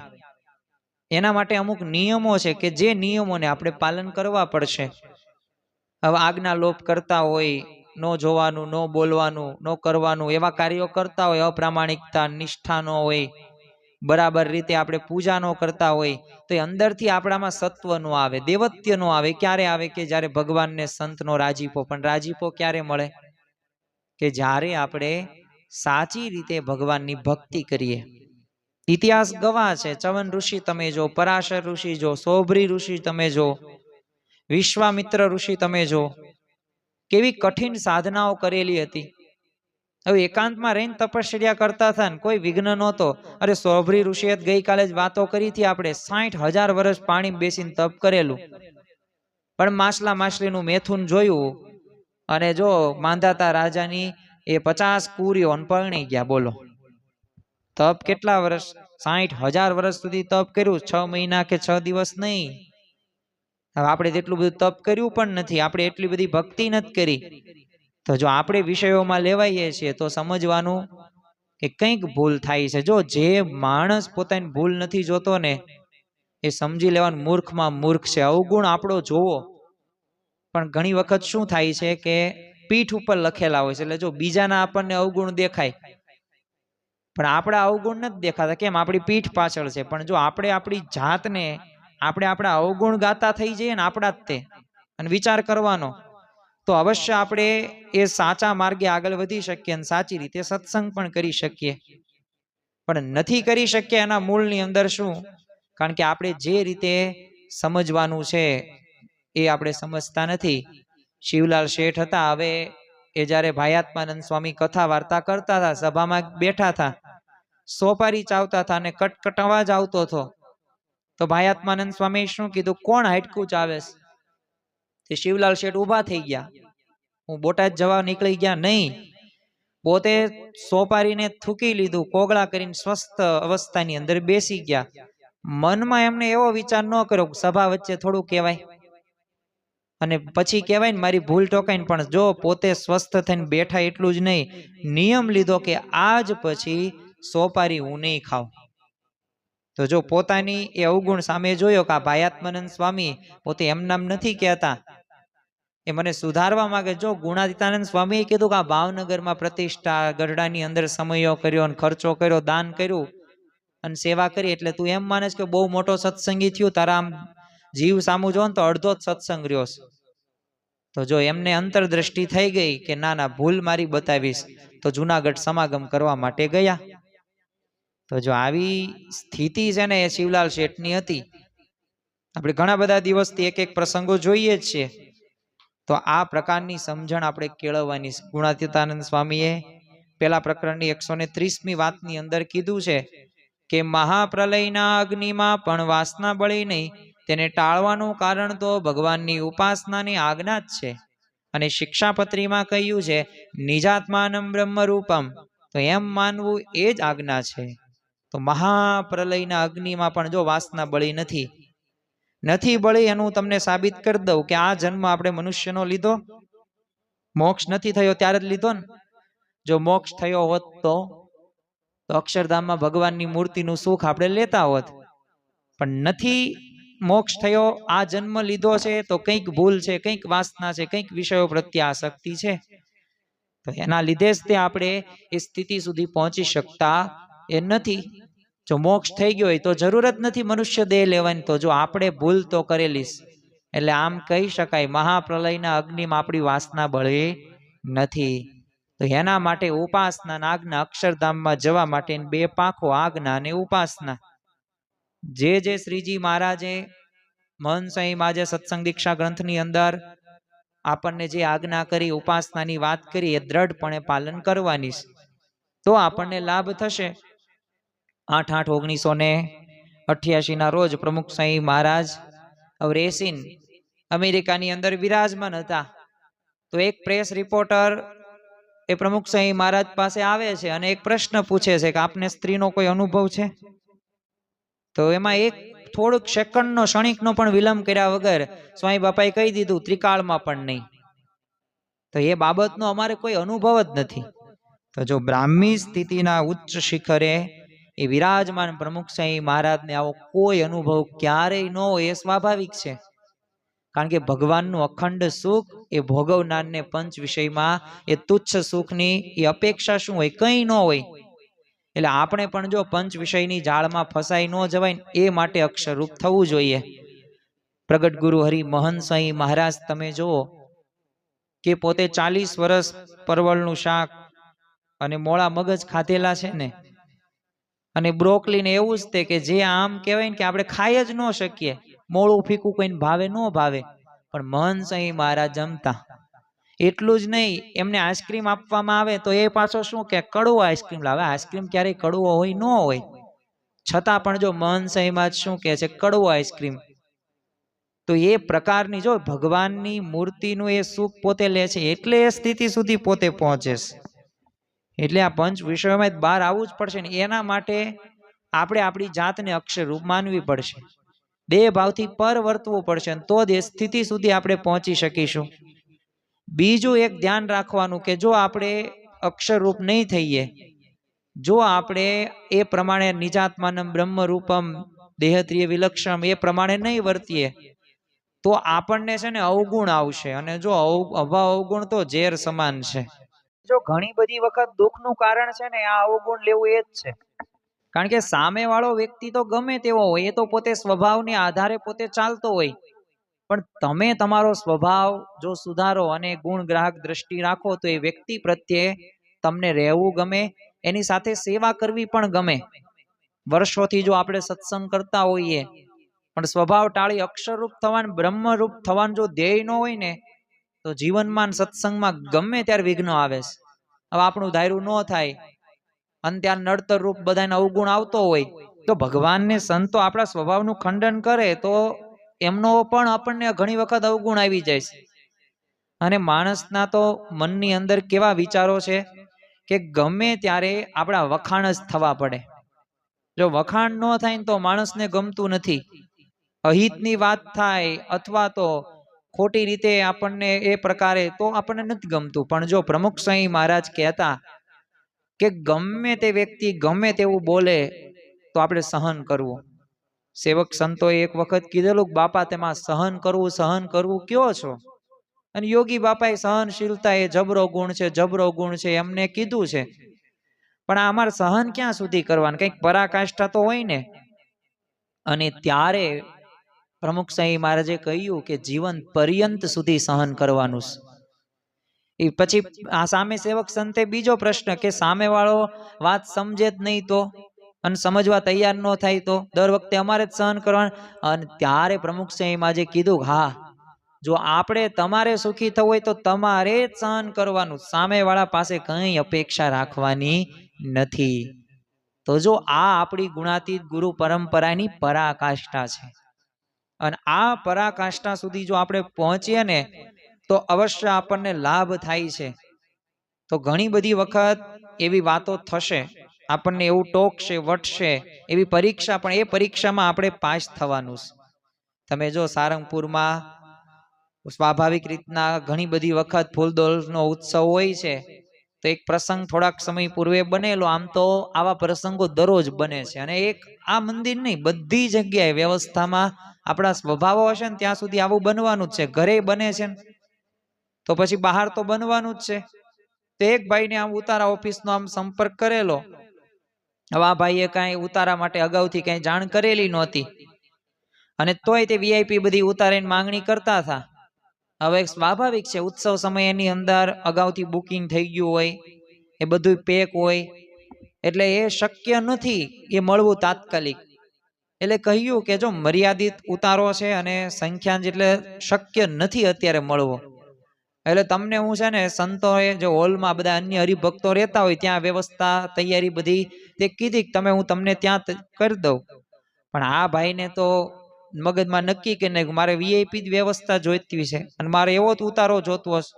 એના માટે અમુક નિયમો છે કે જે નિયમોને આપણે પાલન કરવા પડશે. હવે આજ્ઞા લોપ કરતા હોય, ન જોવાનું, ન બોલવાનું, ન કરવાનું, એવા કાર્યો કરતા હોય, અપ્રામાણિકતા, નિષ્ઠા ન હોય, બરાબર રીતે આપણે પૂજા ન કરતા હોય, તો એ અંદરથી આપણામાં સત્વ નો આવે, દેવત્ય નો આવે. ક્યારે આવે? કે જ્યારે ભગવાનને સંતનો રાજીપો. પણ રાજીપો ક્યારે મળે? કે જ્યારે આપણે સાચી રીતે ભગવાનની ભક્તિ કરીએ. ઇતિહાસ ગવાહ છે. ચવન ઋષિ તમે જો, પરાશર ઋષિ જો, સોભરી ઋષિ તમે જો, વિશ્વામિત્ર ઋષિ તમે જો, કેવી કઠિન સાધનાઓ કરેલી હતી. હવે એકાંતમાં રહીને તપશ્ચર્યા કરતા હતા ને કોઈ વિઘ્ન નહોતો. અરે સોભરી ઋષિએ ગઈકાલે જ વાતો કરી હતી આપણે, 60,000 વર્ષ પાણી બેસીને તપ કરેલું. પણ માછલા માછલીનું મેથુન જોયું અને જો માંધાતા રાજાની એ 50 કુરીઓ પરણી ગયા. બોલો, તપ કેટલા વર્ષ? 60,000 વર્ષ સુધી તપ કર્યું, 6 મહિના કે 6 દિવસ નહીં. હવે આપણે તેટલું બધું તપ કર્યું પણ નથી, આપણે એટલી બધી ભક્તિ નથી કરી. તો જો આપણે વિષયોમાં લેવાઈએ છીએ તો સમજવાનું કે કંઈક ભૂલ થાય છે. જો જે માણસ પોતાની ભૂલ નથી જોતો ને, એ સમજી લેવાનું મૂર્ખમાં મૂર્ખ છે. અવગુણ આપણો જોવો, પણ ઘણી વખત શું થાય છે કે પીઠ ઉપર લખેલા હોય છે. એટલે જો બીજાના આપણને અવગુણ દેખાય પણ આપણા અવગુણ નથી દેખાતા. કેમ? આપણી પીઠ પાછળ છે. પણ જો આપણે આપણી જાતને આપણા અવગુણ ગાતા થઈ જઈએ ને આપણા જ તે, અને વિચાર કરવાનો, તો અવશ્ય આપણે એ સાચા માર્ગે આગળ વધી શકીએ અને સાચી રીતે સત્સંગ પણ કરી શકીએ. પણ નથી કરી શકીએ. એના મૂળની અંદર શું? કારણ કે આપણે જે રીતે સમજવાનું છે એ આપણે સમજતા નથી. શિવલાલ શેઠ હતા, હવે એ જ્યારે ભાયાત્માનંદ સ્વામી કથા વાર્તા કરતા હતા, સભામાં બેઠા હતા, સોપારી ચાવતા હતા અને કટકટ અવાજ આવતો હતો. તો ભાયાત્માનંદ સ્વામી શું કીધું? કોણ હાડકું ચાવેસ? તે શિવલાલ શેઠ ઉભા થઈ ગયા. હું બોટાદ જવા નીકળી ગયા નહીં, પોતે સોપારીને થૂકી લીધું, કોગળા કરીને સ્વસ્થ અવસ્થાની અંદર બેસી ગયા. મનમાં એમને એવો વિચાર ન કર્યો સભા વચ્ચે થોડું કહેવાય, અને પછી કહેવાય ને મારી ભૂલ ટોકાઈને, પણ જો પોતે સ્વસ્થ થઈને બેઠા એટલું જ નહીં, નિયમ લીધો કે આજ પછી સોપારી હું નહીં ખાઉં. તો જો પોતાની એ અવગુણ સામે જોયો કે આ ભાયાત્માનંદ સ્વામી પોતે એમ નામ નથી કહેતા, એ મને સુધારવા માંગે. જો ગુણાતીતાનંદ સ્વામીએ કીધું કે આ ભાવનગરમાં પ્રતિષ્ઠા, ગઢડાની અંદર સમયો કર્યો અને ખર્ચો કર્યો, દાન કર્યું અને સેવા કરી, એટલે તું એમ માને કે બહુ મોટો સત્સંગી થયું, તારા આમ જીવ સામું જો ને તો અડધો જ સત્સંગ રહ્યો. તો જો એમને અંતરદ્રષ્ટિ થઈ ગઈ કે ના ના ભૂલ મારી બતાવીશ, તો જુનાગઢ સમાગમ કરવા માટે ગયા. તો જો આવી સ્થિતિ છે ને એ શિવલાલ શેઠની હતી. આપણે ઘણા બધા દિવસથી એક એક પ્રસંગો જોઈએ જ છીએ. તો આ પ્રકારની સમજણ આપણે કેળવવાની. ગુણાતીતાનંદ સ્વામીએ પેલા પ્રકરણની 130મી વાતની અંદર કીધું છે કે મહાપ્રલયના અગ્નિમાં પણ વાસના બળી નહીં, તેને ટાળવાનું કારણ તો ભગવાનની ઉપાસનાની આજ્ઞા જ છે. અને શિક્ષાપત્રીમાં કહ્યું છે નિજાત્માનમ બ્રહ્મરૂપમ, તો એમ માનવું એ જ આજ્ઞા છે. તો મહાપ્રલયના અગ્નિમાં પણ જો વાસના બળી નથી બળી, એનું તમને સાબિત કરી દઉં કે આ જન્મ આપણે મનુષ્યનો લીધો, મોક્ષ નથી થયો ત્યારે જ લીધો ને. જો મોક્ષ થયો હોત તો અક્ષરધામમાં ભગવાનની મૂર્તિનું સુખ આપણે લેતા હોત. પણ નથી મોક્ષ થયો, આ જન્મ લીધો છે તો કંઈક ભૂલ છે, કંઈક વાસના છે, કંઈક વિષયો પ્રત્યે આસક્તિ છે. તો એના લીધે જ તે આપણે એ સ્થિતિ સુધી પહોંચી શકતા એ નથી. જો મોક્ષ થઈ ગયો હોય તો જરૂર જ નથી મનુષ્ય દેહ લેવાની. તો જો આપણે ભૂલ તો કરેલી, એટલે આમ કહી શકાય મહાપ્રલયના અગ્નિમાં આપણી વાસના બળી નથી. તો એના માટે ઉપાસના આજ્ઞા, અક્ષરધામમાં જવા માટે બે પાંખો, આજ્ઞા અને ઉપાસના. જે શ્રીજી મહારાજે મહંત સ્વામી મહારાજે સત્સંગ દીક્ષા ગ્રંથની અંદર આપણને જે આજ્ઞા કરી, ઉપાસનાની વાત કરી, એ દ્રઢપણે પાલન કરવાની, તો આપણને લાભ થશે. 8/8/1988 ના રોજ પ્રમુખ સ્વામી મહારાજ રેસીન અમેરિકાની અંદર વિરાજમાન હતા. તો એક પ્રેસ રિપોર્ટર એ પ્રમુખ સ્વામી મહારાજ પાસે આવે છે અને એક પ્રશ્ન પૂછે છે કે આપને સ્ત્રીનો કોઈ અનુભવ છે? તો એમાં એક થોડુંક સેકન્ડનો, ક્ષણિકનો પણ વિલંબ કર્યા વગર સ્વામી બાપાએ કહી દીધું ત્રિકાળમાં પણ નહીં. તો એ બાબતનો અમારે કોઈ અનુભવ જ નથી. તો જો બ્રાહ્મી સ્થિતિના ઉચ્ચ શિખરે એ વિરાજમાન પ્રમુખ સ્વામી મહારાજને આવો કોઈ અનુભવ ક્યારેય ન હોય, એ સ્વાભાવિક છે. કારણ કે ભગવાનનું અખંડ સુખ એ ભોગવનારને પંચ વિષયમાં એ તુચ્છ સુખની એ અપેક્ષા શું હોય? કંઈ ન હોય. એટલે આપણે પણ જો પંચ વિષયની જાળમાં ફસાઈ ન જવાય, એ માટે અક્ષરરૂપ થવું જોઈએ. પ્રગટ ગુરુ હરિ મહંત સ્વામી મહારાજ તમે જુઓ કે પોતે 40 વર્ષ પરવળનું શાક અને મોળા મગજ ખાધેલા છે ને, અને બ્રોકલીને એવું જ તે કે જે આમ કહેવાય ને કે આપણે ખાઈ જ ન શકીએ, મોળું ફીકું કોઈને ભાવે ન ભાવે, પણ મહંત સ્વામી મહારાજ જમતા. એટલું જ નહીં, એમને આઈસ્ક્રીમ આપવામાં આવે તો એ પાછો શું કે કડવો આઈસ્ક્રીમ લાવે. આઈસ્ક્રીમ ક્યારેય કડવો હોય ન હોય, છતાં પણ જો મહંત સ્વામી મહારાજ શું કહે છે? કડવો આઈસ્ક્રીમ. તો એ પ્રકારની જો ભગવાનની મૂર્તિનું એ સુખ પોતે લે છે, એટલે એ સ્થિતિ સુધી પોતે પહોંચે છે. એટલે આ પંચ વિષયોમાં બહાર આવવું જ પડશે ને. એના માટે આપણે આપણી જાતને અક્ષરરૂપ માનવી પડશે, દેહ ભાવથી પર વર્તવું પડશે, તો જ એ સ્થિતિ સુધી આપણે પહોંચી શકીશું. બીજું એક ધ્યાન રાખવાનું કે જો આપણે અક્ષરરૂપ નહીં થઈએ, જો આપણે એ પ્રમાણે નિજાત્માનમ બ્રહ્મરૂપમ દેહત્રિય વિલક્ષણમ એ પ્રમાણે નહીં વર્તીએ, તો આપણને છે ને અવગુણ આવશે. અને જો અવગુણ તો ઝેર સમાન છે. જો ઘણી બધી વખત દુઃખનું કારણ છે ને આ અવગુણ લેવું એ જ છે. કારણ કે સામેવાળો વ્યક્તિ તો ગમે તેવો હોય, એ તો પોતે સ્વભાવને આધારે પોતે ચાલતો હોય, પણ તમે તમારો સ્વભાવ જો સુધારો અને ગુણ ગ્રાહક દ્રષ્ટિ રાખો તો એ વ્યક્તિ પ્રત્યે તમને રહેવું ગમે, એની સાથે સેવા કરવી પણ ગમે. વર્ષોથી જો આપણે સત્સંગ કરતા હોઈએ પણ સ્વભાવ ટાળી અક્ષરરૂપ થવાનું, બ્રહ્મરૂપ થવાનું જો ધ્યેય ન હોય ને, તો જીવનમાં સત્સંગમાં ગમે ત્યારે વિઘ્ન આવે છે. હવે આપણું ધાર્યું ન થાય અને ત્યાં નડતર રૂપ બધાને અવગુણ આવતો હોય, તો ભગવાનને સંતો આપણા સ્વભાવનું ખંડન કરે તો એમનો પણ આપણને ઘણી વખત અવગુણ આવી જાય છે. અને માણસના તો મનની અંદર કેવા વિચારો છે કે ગમે ત્યારે આપણા વખાણ જ થવા પડે. જો વખાણ ન થાય ને તો માણસને ગમતું નથી. અહિતની વાત થાય અથવા તો ખોટી રીતે આપણને એ પ્રકારે તો આપણને નથી ગમતું. પણ જો પ્રમુખ સ્વામી મહારાજ કહેતા કે ગમે તે વ્યક્તિ ગમે તેવું બોલે તો આપણે સહન કરવું. સેવક સંતોએ એક વખત કીધેલું બાપા તેમાં સહન કરવું કયો છો? અને યોગી બાપાએ સહનશીલતા એ જબરો ગુણ છે, જબરો ગુણ છે એમને કીધું છે. પણ આ અમારે સહન ક્યાં સુધી કરવાનું, કંઈક પરાકાષ્ઠા તો હોય ને. અને ત્યારે પ્રમુખ સ્વામી મહારાજે કહ્યું કે જીવન પર્યંત સુધી સહન કરવાનું. એ પછી આ સામે સેવક સંતે બીજો પ્રશ્ન કે સામે વાળો વાત સમજે જ નહીં તો, અને સમજવા તૈયાર ન થાય તો દર વખતે અમારે જ સહન કરવાનું. અને ત્યારે પ્રમુખ સ્વામી મહારાજે કીધું હા, જો આપણે તમારે સુખી થવું હોય તો તમારે જ સહન કરવાનું, સામે વાળા પાસે કઈ અપેક્ષા રાખવાની નથી. તો જો આ આપણી ગુણાતીત ગુરુ પરંપરાની પરાકાષ્ઠા છે. અને આ પરાકાષ્ઠા સુધી જો આપણે પહોંચીએ ને તો અવશ્ય આપણને લાભ થાય છે. તો ઘણી બધી વખત એવી વાતો થશે, આપણને એવું ટોકશે, વટશે, એવી પરીક્ષા, પણ એ પરીક્ષામાં આપણે પાસ થવાનું. તમે જો સારંગપુરમાં સ્વાભાવિક રીતના ઘણી બધી વખત ફૂલદોલનો ઉત્સવ હોય છે, તો એક પ્રસંગ થોડાક સમય પૂર્વે બનેલો. આમ તો આવા પ્રસંગો દરરોજ બને છે, અને એક આ મંદિર નહીં, બધી જગ્યાએ વ્યવસ્થામાં આપણા સ્વભાવો હશે ને ત્યાં સુધી આવું બનવાનું જ છે. ઘરે બને છે તો પછી બહાર તો બનવાનું જ છે. તો એક ભાઈને આમ ઉતારા ઓફિસનો આમ સંપર્ક કરેલો. હવે આ ભાઈએ કાંઈ ઉતારા માટે અગાઉથી કાંઈ જાણ કરેલી નહોતી, અને તોય તે વીઆઈપી બધી ઉતારીને માંગણી કરતા હતા. હવે સ્વાભાવિક છે, ઉત્સવ સમયની અંદર અગાઉથી બુકિંગ થઈ ગયું હોય, એ બધું પેક હોય, એટલે એ શક્ય નથી એ મળવું તાત્કાલિક. એટલે કહ્યું કે જો મર્યાદિત ઉતારો છે અને સંખ્યા એટલે શક્ય નથી અત્યારે મળવો, એટલે તમને હું છે ને સંતોએ જે હોલમાં બધા અન્ય હરિભક્તો રહેતા હોય ત્યાં વ્યવસ્થા તૈયારી બધી તે કીધી, તમે હું તમને ત્યાં કરી દઉં. પણ આ ભાઈને તો મગજમાં નક્કી કે નહીં, મારે વીઆઈપી જ વ્યવસ્થા જોઈતી છે અને મારે એવો જ ઉતારો જોતો હશે.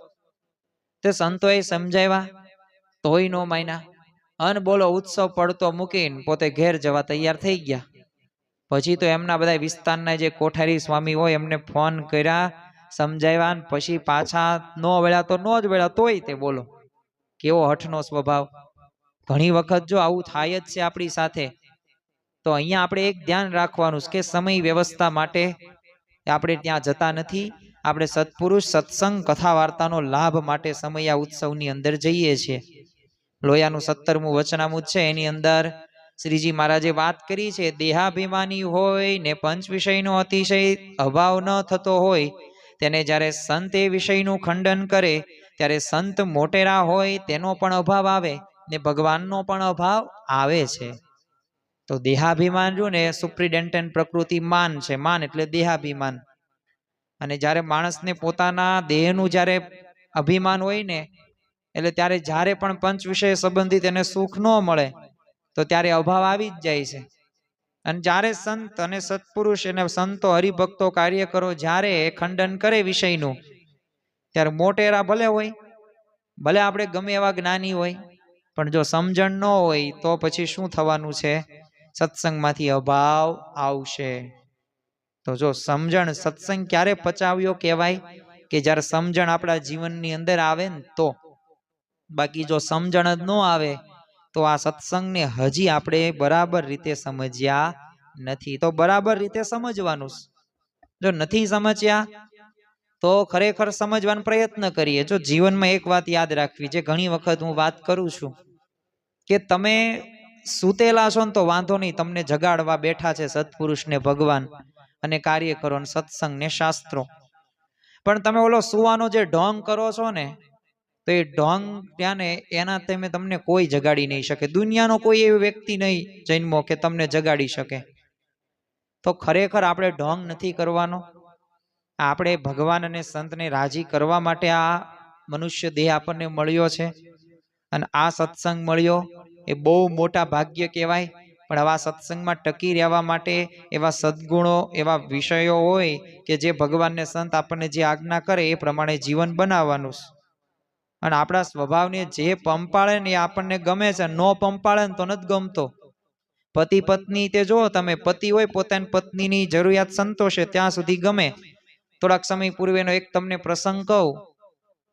તે સંતોએ સમજાવ્યા તોય નો માન્યા, અને બોલો ઉત્સવ પડતો મૂકીને પોતે ઘેર જવા તૈયાર થઈ ગયા. પછી તો એમના બધા વિસ્તારના જે કોઠારી સ્વામી હોય એમને ફોન કર્યા, સમજાવ્યા, ને પછી પાછા નો વેળા તો નો જ વેળા, તોય તે બોલો કેવો હઠનો સ્વભાવ. ઘણી વખત જો આવું થાય જ છે આપણી સાથે, તો અહીંયા આપણે એક ધ્યાન રાખવાનું કે સમય વ્યવસ્થા માટે આપણે ત્યાં જતા નથી. આપણે સત્પુરુષ સત્સંગ કથા વાર્તાનો લાભ માટે સમય આ ઉત્સવની અંદર જઈએ છીએ. લોયાનું 17મું વચનામૃત છે, એની અંદર શ્રીજી મહારાજે વાત કરી છે, દેહાભિમાની હોય ને પંચ વિષયનો અતિશય અભાવ ન થતો હોય તેને જ્યારે સંત એ વિષયનું ખંડન કરે ત્યારે સંત મોટેરા હોય તેનો પણ અભાવ આવે ને ભગવાનનો પણ અભાવ આવે છે. તો દેહાભિમાન જો ને સુપ્રિડેન્ટન્ટ પ્રકૃતિ માન છે, માન એટલે દેહાભિમાન. અને જ્યારે માણસને પોતાના દેહનું જ્યારે અભિમાન હોય ને, એટલે ત્યારે જ્યારે પણ પંચ વિષય સંબંધિત એને સુખ ન મળે તો ત્યારે અભાવ આવી જ જાય છે. અને જ્યારે સંત અને સત્પુરુષ અને સંતો હરિભક્તો કાર્ય કરો જ્યારે ખંડન કરે વિષયનું, ત્યારે મોટેરા ભલે હોય, ભલે આપણે ગમે એવા જ્ઞાની હોય, પણ જો સમજણ ન હોય તો પછી શું થવાનું છે, સત્સંગમાંથી અભાવ આવશે. તો જો સમજણ, સત્સંગ ક્યારે પચાવ્યો કહેવાય કે જ્યારે સમજણ આપણા જીવનની અંદર આવે ને તો. બાકી જો સમજણ જ ન આવે તો આ સત્સંગને હજી આપણે બરાબર રીતે સમજ્યા નથી. તો બરાબર રીતે સમજવાનું. જો નથી સમજ્યા તો ખરેખર સમજવાનો પ્રયત્ન કરીએ. જો જીવનમાં એક વાત યાદ રાખવી, જે ઘણી વખત હું વાત કરું છું, કે તમે સૂતેલા છો ને તો વાંધો નહીં, તમને જગાડવા બેઠા છે સત્પુરુષ ને ભગવાન, અને કાર્ય કરો ને સત્સંગ ને શાસ્ત્રો. પણ તમે ઓલો સુવાનો જે ઢોંગ કરો છો ને, તો એ ઢોંગ ત્યાં ને એના તમને કોઈ જગાડી નહીં શકે. દુનિયાનો કોઈ એવી વ્યક્તિ નહીં જન્મો કે તમને જગાડી શકે. તો ખરેખર આપણે ઢોંગ નથી કરવાનો. આપણે ભગવાન અને સંતને રાજી કરવા માટે આ મનુષ્ય દેહ આપણને મળ્યો છે, અને આ સત્સંગ મળ્યો એ બહુ મોટા ભાગ્ય કહેવાય. પણ આવા સત્સંગમાં ટકી રહેવા માટે એવા સદગુણો, એવા વિષયો હોય કે જે ભગવાનને સંત આપણને જે આજ્ઞા કરે એ પ્રમાણે જીવન બનાવવાનું છે. અને આપણા સ્વભાવને જે પંપાળે ને એ આપણને ગમે છે, નો પંપાળે ને તો નથી ગમતો. પતિ પત્ની તે જો તમે, પતિ હોય પોતાની પત્નીની જરૂરિયાત સંતોષે ત્યાં સુધી ગમે. થોડાક સમય પૂર્વેનો એક તમને પ્રસંગ કહું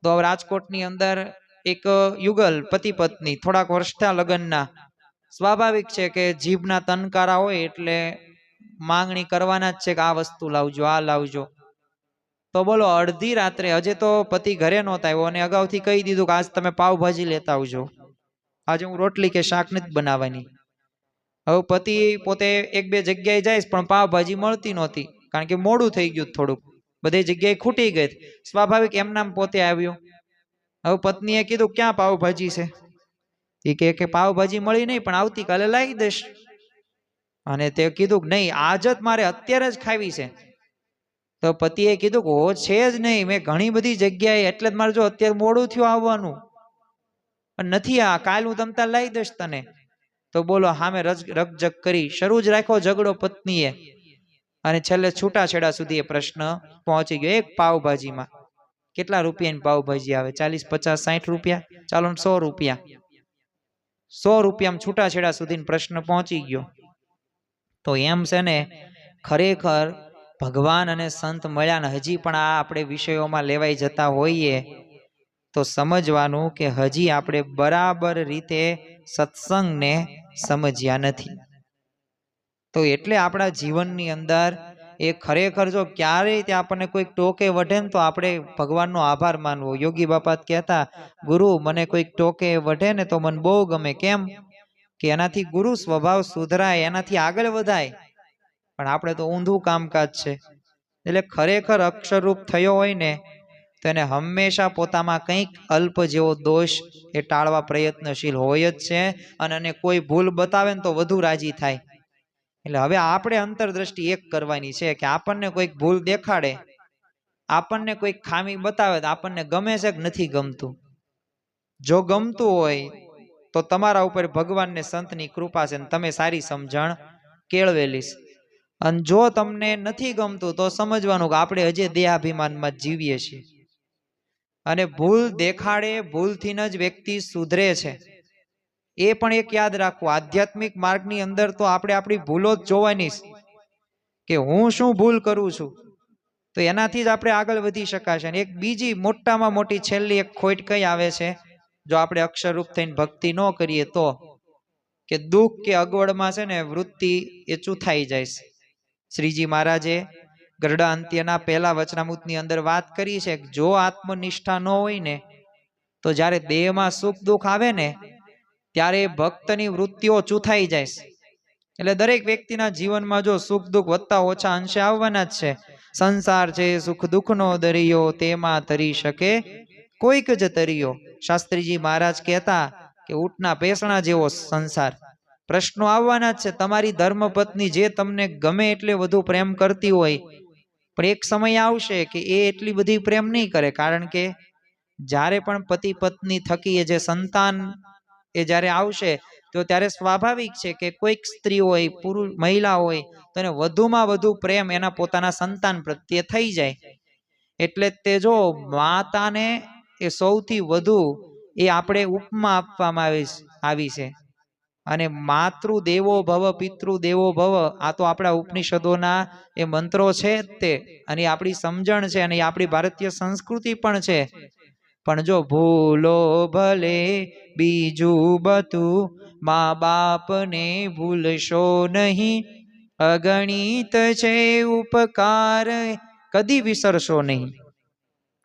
તો રાજકોટની અંદર એક યુગલ પતિ પત્ની, થોડાક વર્ષના લગ્નના. સ્વાભાવિક છે કે જીભના તનકારા હોય એટલે માંગણી કરવાના જ છે કે આ વસ્તુ લાવજો, આ લાવજો. તો બોલો, અડધી રાત્રે, હજે તો પતિ ઘરે નહોતા આવ્યો અને અગાઉથી કહી દીધું કે આજ તમે પાવભાજી લેતા આવજો, આજે હું રોટલી કે શાક નથી બનાવવાની. હવે પતિ પોતે એક બે જગ્યાએ જાય પણ પાવભાજી મળતી નહોતી, કારણ કે મોડું થઈ ગયું થોડુંક, બધી જગ્યાએ ખૂટી ગઈ. સ્વાભાવિક એમનામ પોતે આવ્યો. હવે પત્નીએ કીધું ક્યાં પાવભાજી છે? એ કે પાવભાજી મળી નહીં, પણ આવતીકાલે લાવી દઈશ. અને તે કીધું કે નહીં, આજ જ મારે અત્યારે જ ખાવી છે. તો પતિએ કીધું કે ઓ છે જ નહીં, મેં ઘણી બધી જગ્યાએ, એટલે જ મારે જો અત્યારે મોડું થયું આવવાનું, નથી આ, કાલ હું તમતા લાવી દઈશ તને. તો બોલો, સામે રકજક કરી શરૂ જ રાખ્યો ઝઘડો પત્નીએ, અને છેલ્લે છૂટાછેડા સુધી એ પ્રશ્ન પહોંચી ગયો. એક પાવભાજીમાં કેટલા રૂપિયાની પાવભાજી આવે? 40, 50, 60 રૂપિયા, ચાલો 100 રૂપિયા. 100 રૂપિયામાં છૂટાછેડા સુધી પ્રશ્ન પહોંચી ગયો. તો એમ છે ને, ખરેખર ભગવાન અને સંત મળ્યા ને હજી પણ આ આપણે વિષયોમાં લેવાઈ જતા હોઈએ તો સમજવાનું કે હજી આપણે બરાબર રીતે સત્સંગને સમજ્યા નથી. તો એટલે આપણા જીવનની અંદર એ ખરેખર જો ક્યારેય ત્યાં આપણને કોઈક ટોકે વઢે ને તો આપણે ભગવાનનો આભાર માનવો. યોગી બાપા કહેતા, ગુરુ મને કોઈક ટોકે વઢે ને તો મને બહુ ગમે. કેમ કે એનાથી ગુરુ સ્વભાવ સુધરાય, એનાથી આગળ વધાય. પણ આપણે તો ઊંધું કામકાજ છે. એટલે ખરેખર અક્ષરરૂપ થયો હોય ને તો એને હંમેશા પોતામાં કંઈક અલ્પ જેવો દોષ એ ટાળવા પ્રયત્નશીલ હોય જ છે, અને એને કોઈ ભૂલ બતાવે ને તો વધુ રાજી થાય. એટલે હવે આપણે અંતરદ્રષ્ટિ એક કરવાની છે કે આપણને કોઈક ભૂલ દેખાડે, આપણને કોઈક ખામી બતાવે તો આપણને ગમે છે કે નથી ગમતું? જો ગમતું હોય તો તમારા ઉપર ભગવાનને સંતની કૃપા છે, તમે સારી સમજણ કેળવેલી. અને જો તમને નથી ગમતું તો સમજવાનું કે આપણે હજી દેહાભિમાનમાં જીવીએ છીએ. અને ભૂલ દેખાડે, ભૂલથી જ વ્યક્તિ સુધરે છે. એ પણ એક યાદ રાખવું, આધ્યાત્મિક માર્ગની અંદર તો આપણે આપણી ભૂલો જ જોવાની કે હું શું ભૂલ કરું છું, તો એનાથી જ આપણે આગળ વધી શકાશે. અને એક બીજી મોટામાં મોટી છેલ્લી એક ખોટ કઈ આવે છે જો આપણે અક્ષરરૂપ થઈને ભક્તિ ન કરીએ તો, કે દુઃખ કે અગવડમાં છે ને વૃત્તિ એ ચૂથાઈ જાય છે. શ્રીજી મહારાજે ગરડા અંત્યના પહેલા વચનામૃતની અંદર વાત કરી છે કે જો આત્મનિષ્ઠા ન હોય ને તો જ્યારે દેહમાં સુખ દુઃખ આવે ને ત્યારે ભક્તની વૃત્તિઓ ચૂથાઈ જાય છે. એટલે દરેક વ્યક્તિના જીવનમાં જો સુખ દુઃખ વધતા ઓછા અંશે આવવાના જ છે. સંસાર છે સુખ દુઃખનો દરિયો, તેમાં તરી શકે કોઈક જ તરિયો. શાસ્ત્રીજી મહારાજ કહેતા કે ઊંટના પેસણા જેવો સંસાર. પ્રશ્નો આવવાના જ છે. તમારી ધર્મપત્ની જે તમને ગમે એટલે વધુ પ્રેમ કરતી હોય, પણ એક સમય આવશે કે એ એટલી બધી પ્રેમ નહીં કરે, કારણ કે જ્યારે પણ પતિ પત્ની થકી એ જે સંતાન એ જ્યારે આવશે તો ત્યારે સ્વાભાવિક છે કે કોઈક સ્ત્રી હોય, પુરુષ મહિલા હોય તો એને વધુમાં વધુ પ્રેમ એના પોતાના સંતાન પ્રત્યે થઈ જાય. એટલે તે જો માતાને એ સૌથી વધુ એ આપણે ઉપમા આપવામાં આવી છે. અને માતૃ દેવો ભવ, પિતૃ દેવો ભવ, આ તો આપણા ઉપનિષદોના એ મંત્રો છે જ તે, અને આપણી સમજણ છે, અને આપણી ભારતીય સંસ્કૃતિ પણ છે. પણ જો ભૂલો ભલે બીજું બધું, મા બાપને ભૂલશો નહીં, અગણિત છે ઉપકાર કદી વિસરશો નહીં.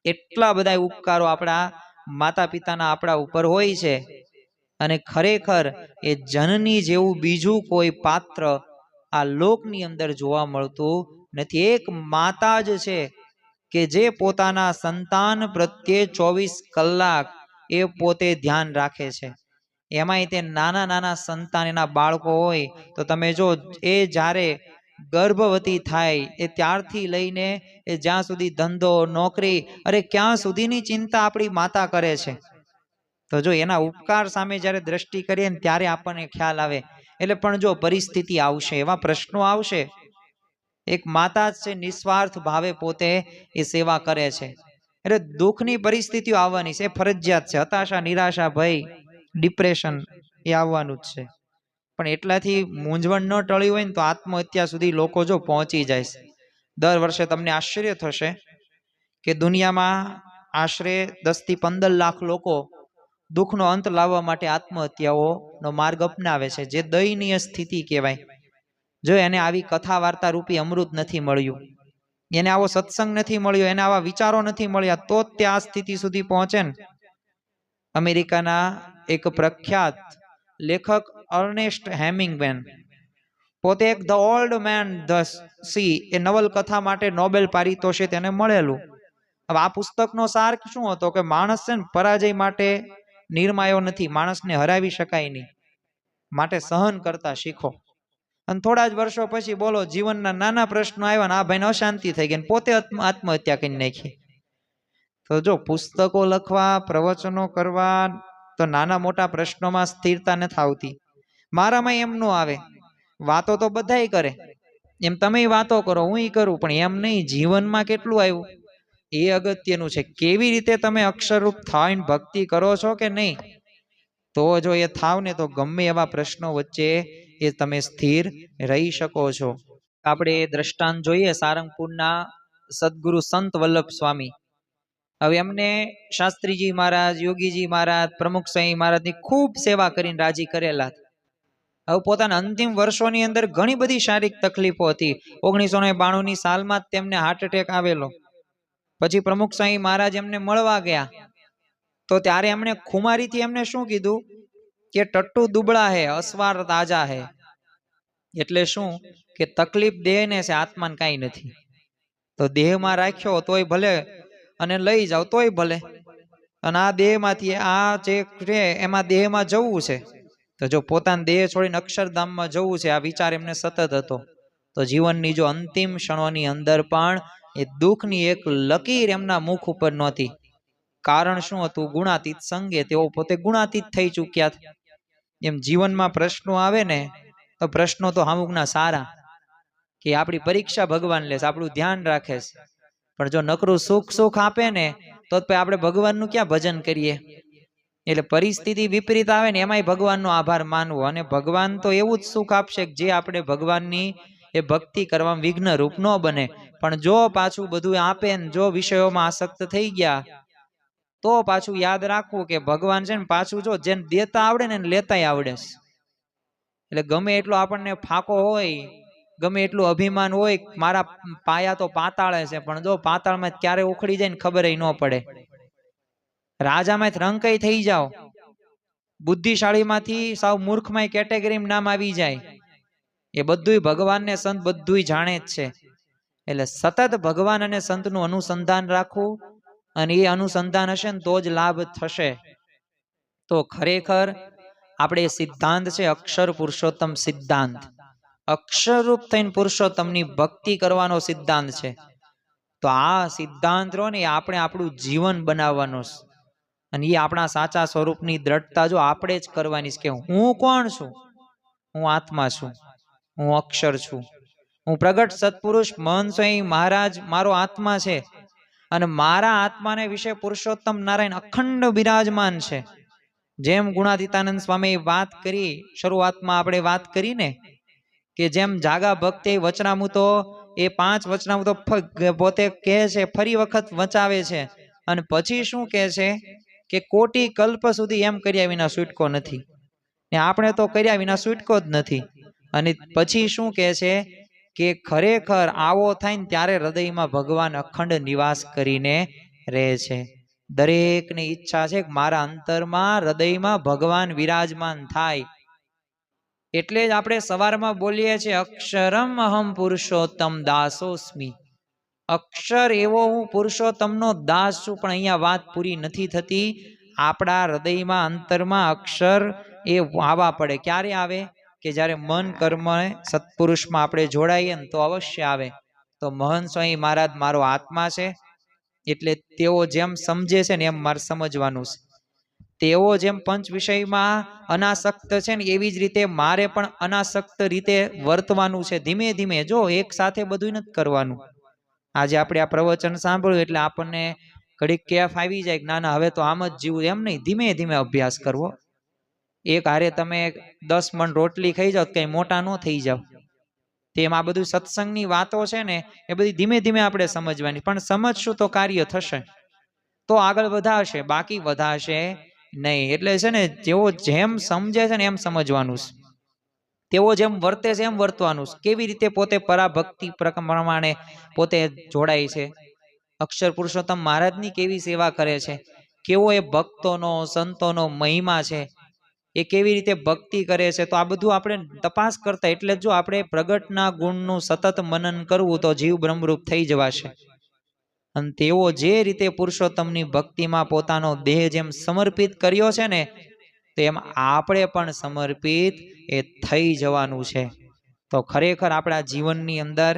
એટલા બધા ઉપકારો આપણા માતા પિતાના આપણા ઉપર હોય છે, અને ખરેખર એ જનની જેવું બીજું કોઈ પાત્ર આ લોકની અંદર જોવા મળતું નથી. એક માતા જ છે કે જે પોતાના સંતાન પ્રત્યે 24 કલાક એ પોતે ધ્યાન રાખે છે. એમાંય તે નાના નાના સંતાન, એના બાળકો હોય તો તમે જો, એ જ્યારે ગર્ભવતી થાય એ ત્યારથી લઈને એ જ્યાં સુધી ધંધો નોકરી, અરે ક્યાં સુધીની ચિંતા આપણી માતા કરે છે. તો જો એના ઉપકાર સામે જ્યારે દ્રષ્ટિ કરીએ ને ત્યારે આપણને ખ્યાલ આવે. એટલે પણ જો પરિસ્થિતિ આવશે, એવા પ્રશ્નો આવશે, એક માતા જ છે નિસ્વાર્થ ભાવે પોતે એ સેવા કરે છે, એટલે દુઃખની પરિસ્થિતિઓ આવવાની છે, ફરજિયાત છે. હતાશા, નિરાશા, ભય, ડિપ્રેશન એ આવવાનું જ છે. પણ એટલાથી મૂંઝવણ ન ટળી હોય ને તો આત્મહત્યા સુધી લોકો જો પહોંચી જાય. દર વર્ષે તમને આશ્ચર્ય થશે કે દુનિયામાં આશરે 10 થી 15 લાખ લોકો દુઃખનો અંત લાવવા માટે આત્મહત્યાઓનો માર્ગ અપનાવે છે, જે દયનીય સ્થિતિ કહેવાય. જો એને આવી કથા વાર્તા રૂપી અમૃત નથી મળ્યું, એને આવો સત્સંગ નથી મળ્યો, એને આવા વિચારો નથી મળ્યા, તો જ તે આ સ્થિતિ સુધી પહોંચે ને. અમેરિકાના એક પ્રખ્યાત લેખક અર્નેસ્ટ હેમિંગમેન, પોતે એક the old man the sea એ નવલકથા માટે નોબેલ પારિતોષિક તેને મળેલું. હવે આ પુસ્તકનો સાર શું હતો કે માણસ છે ને પરાજય માટે નિર્માયો નથી, માણસને હરાવી શકાય નહીં, માટે સહન કરતા શીખો. અને થોડા જ વર્ષો પછી બોલો જીવનના નાના પ્રશ્નો આવ્યા ને આ ભાઈને અશાંતિ થઈ ગઈ, પોતે આત્મહત્યા કરી નાખી. તો જો પુસ્તકો લખવા, પ્રવચનો કરવા, તો નાના મોટા પ્રશ્નોમાં સ્થિરતા નથી આવતી. મારામાં એમ ન આવે. વાતો તો બધાય કરે, એમ તમે વાતો કરો, હું કરું, પણ એમ નહીં, જીવનમાં કેટલું આવ્યું એ અગત્યનું છે. કેવી રીતે તમે અક્ષરરૂપ થઈને ભક્તિ કરો છો કે નહીં, તો જો એ થાવ ને તો ગમે એવા પ્રશ્નો વચ્ચે એ તમે સ્થિર રહી શકો છો. આપણે દ્રષ્ટાંત જોઈએ સારંગપુરના સદગુરુ સંત વલ્લભ સ્વામી. હવે એમને શાસ્ત્રીજી મહારાજ, યોગીજી મહારાજ, પ્રમુખ સ્વામી મહારાજની ખૂબ સેવા કરીને રાજી કરેલા. હવે પોતાના અંતિમ વર્ષોની અંદર ઘણી બધી શારીરિક તકલીફો હતી. 1992ની સાલમાં તેમને હાર્ટ એટેક આવેલો. પછી પ્રમુખ સ્વામી મહારાજ એમને મળવા ગયા, તો ત્યારે એમણે ખુમારીથી એમને શું કીધું કે ટટ્ટુ દુબળા હે, અસવાર તાજા હે. એટલે શું કે તકલીફ દેહને છે, આત્માને કાંઈ નથી. તો દેહમાં રાખ્યો તોય ભલે, અને લઈ જાઓ તોય ભલે, અને આ દેહમાંથી આ જે છે એમાં દેહમાં જવું છે. તો જો પોતાના દેહ છોડીને અક્ષરધામમાં જવું છે, આ વિચાર એમને સતત હતો. તો જીવનની જો અંતિમ ક્ષણોની અંદર પણ એ દુઃખની એક લકીર એમના મુખ ઉપર નહોતી. કારણ શું હતું? ગુણાતીત સંગે તેઓ પોતે ગુણાતીત થઈ ચૂક્યા. એમ જીવનમાં પ્રશ્નો આવે ને તો પ્રશ્નો તો અમુકના સારા, કે આપણી પરીક્ષા ભગવાન લે છે, આપણું ધ્યાન રાખે છે. પણ જો નકરું સુખ આપે ને તો આપણે ભગવાનનું ક્યાં ભજન કરીએ? એટલે પરિસ્થિતિ વિપરીત આવે ને એમાંય ભગવાનનો આભાર માનવો. અને ભગવાન તો એવું જ સુખ આપશે જે આપણે ભગવાનની એ ભક્તિ કરવામાં વિઘ્ન રૂપ ન બને. પણ જો પાછું બધું આપે ને જો વિષયોમાં આસક્ત થઈ ગયા, તો પાછું યાદ રાખવું કે ભગવાન છે ને પાછું જો જેને દેતા આવડે ને લેતાય આવડે. એટલે ગમે એટલો આપણને ફાકો હોય, ગમે એટલું અભિમાન હોય, મારા પાયા તો પાતાળે છે, પણ જો પાતાળમાં ક્યારે ઉખડી જાય ને ખબર ન પડે. રાજામાં રંકઈ થઈ જાઓ, બુદ્ધિશાળીમાંથી સાવ મૂર્ખમાં કેટેગરીમાં નામ આવી જાય, એ બધુંય ભગવાનને સંત બધુંય જાણે જ છે. એટલે સતત ભગવાન અને સંતનું અનુસંધાન રાખવું, અને એ અનુસંધાન હશે ને તો જ લાભ થશે. તો ખરેખર આપણે સિદ્ધાંત છે અક્ષર પુરુષોત્તમ સિદ્ધાંત, અક્ષરરૂપ થઈને પુરુષોત્તમની ભક્તિ કરવાનો સિદ્ધાંત છે. તો આ સિદ્ધાંત રો ને આપણે આપણું જીવન બનાવવાનો છે, અને એ આપણા સાચા સ્વરૂપની દ્રઢતા જો આપણે જ કરવાની છે. કે હું કોણ છું? હું આત્મા છું, હું અક્ષર છું, હું પ્રગટ સત્પુરુષ મહંત સ્વામી મહારાજ મારો આત્મા છે, અને મારા આત્માને વિશે પુરુષોત્તમ નારાયણ અખંડ બિરાજમાન છે. જેમ ગુણાતીતાનંદ સ્વામી વાત કરી, શરૂઆતમાં આપણે વાત કરીને કે જેમ જાગા ભક્તિ વચનામૃતો, એ 5 વચનામૃતો પોતે કહે છે, ફરી વખત વચાવે છે, અને પછી શું કહે છે કે કોટી કલ્પ સુધી એમ કર્યા વિના છૂટકો નથી, ને આપણે તો કર્યા વિના છૂટકો જ નથી. અને પછી શું કહે છે કે ખરેખર આવો થાય ને ત્યારે હૃદયમાં ભગવાન અખંડ નિવાસ કરીને રહે છે. દરેકની ઈચ્છા છે કે મારા અંતરમાં હૃદયમાં ભગવાન વિરાજમાન થાય. એટલે જ આપણે સવારમાં બોલીએ છીએ અક્ષરમ અહમ પુરુષોત્તમ દાસોસ્મિ. અક્ષર એવો હું પુરુષોત્તમનો દાસ છું. પણ અહીંયા વાત પૂરી નથી થતી. આપણા હૃદયમાં અંતરમાં અક્ષર એ આવવા પડે. ક્યારે આવે? કે જ્યારે મન કર્મ સત્પુરુષમાં આપણે જોડાઈએ ને તો અવશ્ય આવે. તો મહંત સ્વામી મહારાજ મારો આત્મા છે, એટલે તેઓ જેમ સમજે છે ને એમ મારે સમજવાનું છે. તેઓ જેમ પંચ વિષયમાં અનાસક્ત છે ને એવી જ રીતે મારે પણ અનાસક્ત રીતે વર્તવાનું છે. ધીમે ધીમે, જો એક સાથે બધું નથી કરવાનું. આજે આપણે આ પ્રવચન સાંભળ્યું એટલે આપણને ઘડીક કેફ આવી જાય, ના ના હવે તો આમ જ જીવું, એમ નહીં. ધીમે ધીમે અભ્યાસ કરવો. એક હારે તમે 10 મણ રોટલી ખાઈ જાઓ કઈ મોટા ન થઈ જાવ. તેમ આ બધું સત્સંગની વાતો છે ને એ બધી ધીમે ધીમે આપણે સમજવાની. પણ સમજશું તો કાર્ય થશે, તો આગળ વધાશે, બાકી વધાશે નહીં. એટલે છે ને જેઓ જેમ સમજે છે ને એમ સમજવાનું છે. તેઓ જેમ વર્તે છે એમ વર્તવાનું છે. કેવી રીતે પોતે પરાભક્તિ પ્રમાણે પોતે જોડાય છે. અક્ષર પુરુષોત્તમ મહારાજની કેવી સેવા કરે છે, કેવો એ ભક્તોનો સંતોનો મહિમા છે, એ કેવી રીતે ભક્તિ કરે છે. તો આ બધું આપણે તપાસ કરતા, એટલે જો આપણે પ્રગટના ગુણનું સતત મનન કરવું તો જીવ બ્રહ્મરૂપ થઈ જવાશે. અને તેઓ જે રીતે પુરુષોત્તમની ભક્તિમાં પોતાનો દેહ જેમ સમર્પિત કર્યો છે ને, તેમ આપણે પણ સમર્પિત એ થઈ જવાનું છે. તો ખરેખર આપણા જીવનની અંદર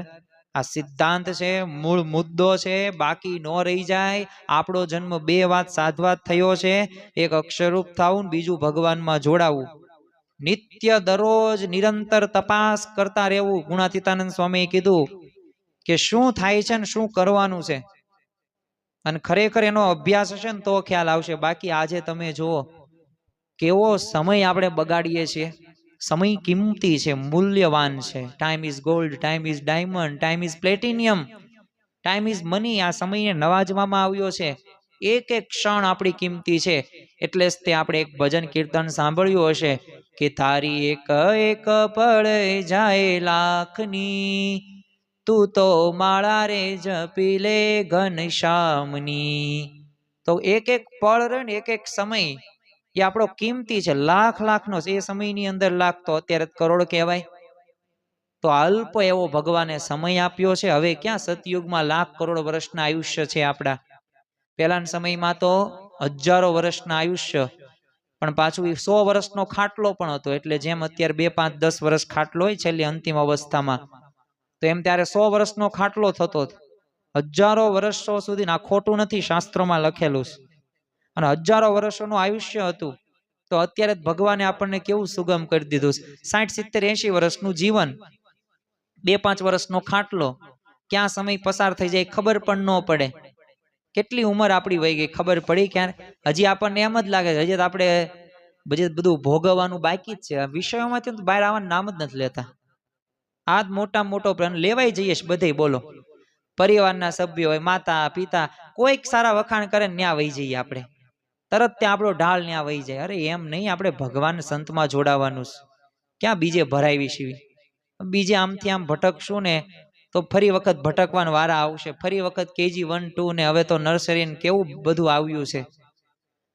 આ સિદ્ધાંત છે, મૂળ મુદ્દો છે, બાકી ન રહી જાય. આપણો જન્મ 2 વાત સાધવા થયો છે. એક અક્ષરરૂપ થવું, બીજું ભગવાનમાં જોડાવું. નિત્ય દરરોજ નિરંતર તપાસ કરતા રહેવું. ગુણાતીતાનંદ સ્વામીએ કીધું કે શું થાય છે ને શું કરવાનું છે, અને ખરેખર એનો અભ્યાસ હશે ને તો ખ્યાલ આવશે. બાકી આજે તમે જુઓ કેવો સમય આપણે બગાડીએ છીએ. સમય કિંમતી છે, મૂલ્યવાન છે. Time is gold, time is diamond, time is platinum, time is money. આ સમયને નવાજવામાં આવ્યો છે. એક એક ક્ષણ આપણી કિંમતી છે. એટલે જ તે આપણે એક ભજન કીર્તન સાંભળ્યું હશે કે તારી એક એક પળ જાય લાખની, તું તો માળા રે જપી લે ઘનશ્યામની. તો એક એક પળ રે ને એક એક સમય એ આપણો કિંમતી છે. લાખ લાખનો છે. એ સમયની અંદર લાખ તો અત્યારે કરોડ કહેવાય. તો અલ્પ એવો ભગવાને સમય આપ્યો છે. હવે ક્યાં સતયુગમાં લાખ કરોડ વર્ષના આયુષ્ય છે આપણા. પહેલાના સમયમાં તો હજારો વર્ષના આયુષ્ય, પણ પાછું 100 વર્ષનો ખાટલો પણ હતો. એટલે જેમ અત્યારે 2, 5, 10 વર્ષ ખાટલો હોય છેલ્લી અંતિમ અવસ્થામાં, તો એમ ત્યારે 100 વર્ષનો ખાટલો થતો. હજારો વર્ષો સુધી. આ ખોટું નથી, શાસ્ત્રોમાં લખેલું છે. અને હજારો વર્ષોનું આયુષ્ય હતું. તો અત્યારે ભગવાને આપણને કેવું સુગમ કરી દીધું છે. 60, 70, 80 વર્ષનું જીવન, 2, 5 વર્ષનો ખાટલો. ક્યાં સમય પસાર થઈ જાય ખબર પણ ન પડે. કેટલી ઉંમર આપણી વહી ગઈ ખબર પડી ક્યારે? હજી આપણને એમ જ લાગે છે હજી આપણે બધું ભોગવવાનું બાકી જ છે. વિષયોમાંથી તો બહાર આવવાનું નામ જ નથી લેતા. આ જ મોટા મોટો પ્લાન લેવાઈ જઈએ છે બધે. બોલો, પરિવારના સભ્યો હોય, માતા પિતા, કોઈક સારા વખાણ કરે ને ન્યા વહી જઈએ આપણે. તરત ત્યાં આપણો ઢાળ ન્યા વહી જાય. અરે એમ નહીં, આપણે ભગવાન સંતમાં જોડાવાનું છે. ક્યાં બીજે ભરાવી છીએ? બીજે આમથી આમ ભટકશું ને તો ફરી વખત ભટકવાના વારા આવશે. ફરી વખત KG 1, 2 ને હવે તો નર્સરી ને કેવું બધું આવ્યું છે.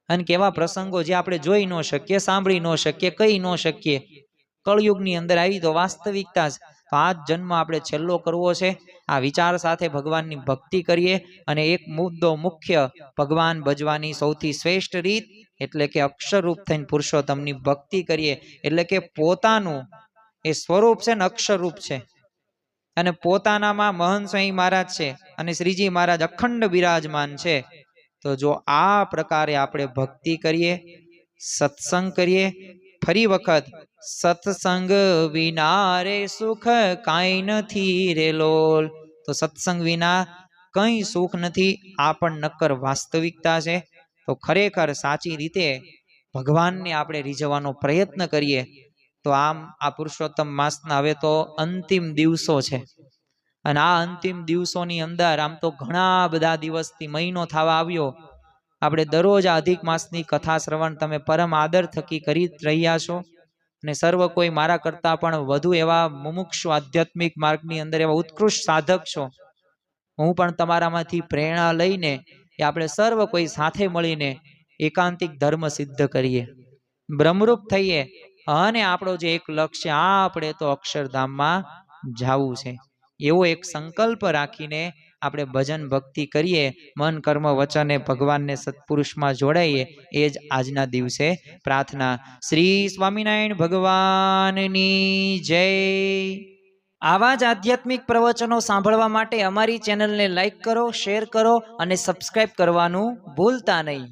અને કેવા પ્રસંગો જે આપણે જોઈ ન શકીએ, સાંભળી ન શકીએ, કહી ન શકીએ. કળયુગની અંદર આવી તો વાસ્તવિકતા છે. તો આ જ જન્મ આપણે છેલ્લો કરવો છે. આ વિચાર સાથે ભગવાનની ભક્તિ કરીએ. અને એક મુદ્દો મુખ્ય, ભગવાન ભજવાની સૌથી શ્રેષ્ઠ રીત એટલે કે અક્ષરરૂપ થઈને પુરુષોત્તમની ભક્તિ કરીએ. એટલે કે પોતાનું એ સ્વરૂપ છે ને અક્ષરરૂપ છે, અને પોતાનામાં મહંત સ્વામી મહારાજ છે અને શ્રીજી મહારાજ અખંડ બિરાજમાન છે. તો જો આ પ્રકારે આપણે ભક્તિ કરીએ, સત્સંગ કરીએ. ફરી વખત, સત્સંગ વિના રે સુખ કાંઈ નથી રે લોલ. તો સત્સંગ વિના કંઈ સુખ નથી. આ પણ નક્કર વાસ્તવિકતા છે. તો ખરેખર સાચી રીતે ભગવાનને આપણે રીઝવવાનો પ્રયત્ન કરીએ. તો આમ આ પુરુષોત્તમ માસના હવે તો અંતિમ દિવસો છે. અને આ અંતિમ દિવસોની અંદર આમ તો ઘણા બધા દિવસથી મહિનો થવા આવ્યો. આપણે દરરોજ આ અધિક માસની કથા શ્રવણ તમે પરમ આદર થકી કરી રહ્યા છો. અને સર્વ કોઈ મારા કરતા પણ વધુ એવા મુમુક્ષુ આધ્યાત્મિક માર્ગની અંદર એવા ઉત્કૃષ્ટ સાધક છો. હું પણ તમારામાંથી પ્રેરણા લઈને એ આપણે સર્વ કોઈ સાથે મળીને એકાંતિક ધર્મ સિદ્ધ કરીએ, બ્રહ્મરૂપ થઈએ અને આપણો જે એક લક્ષ્ય આપણે તો અક્ષરધામમાં જાવું છે એવો એક સંકલ્પ રાખીને આપણે ભજન ભક્તિ કરીએ, મન કર્મ વચને ભગવાનને સત્પુરુષમાં જોડાઈએ, એ જ આજના દિવસે પ્રાર્થના. શ્રી સ્વામિનારાયણ ભગવાનની જય. આવા જ આધ્યાત્મિક પ્રવચનો સાંભળવા માટે અમારી ચેનલને લાઈક કરો, શેર કરો અને સબસ્ક્રાઇબ કરવાનું ભૂલતા નહીં.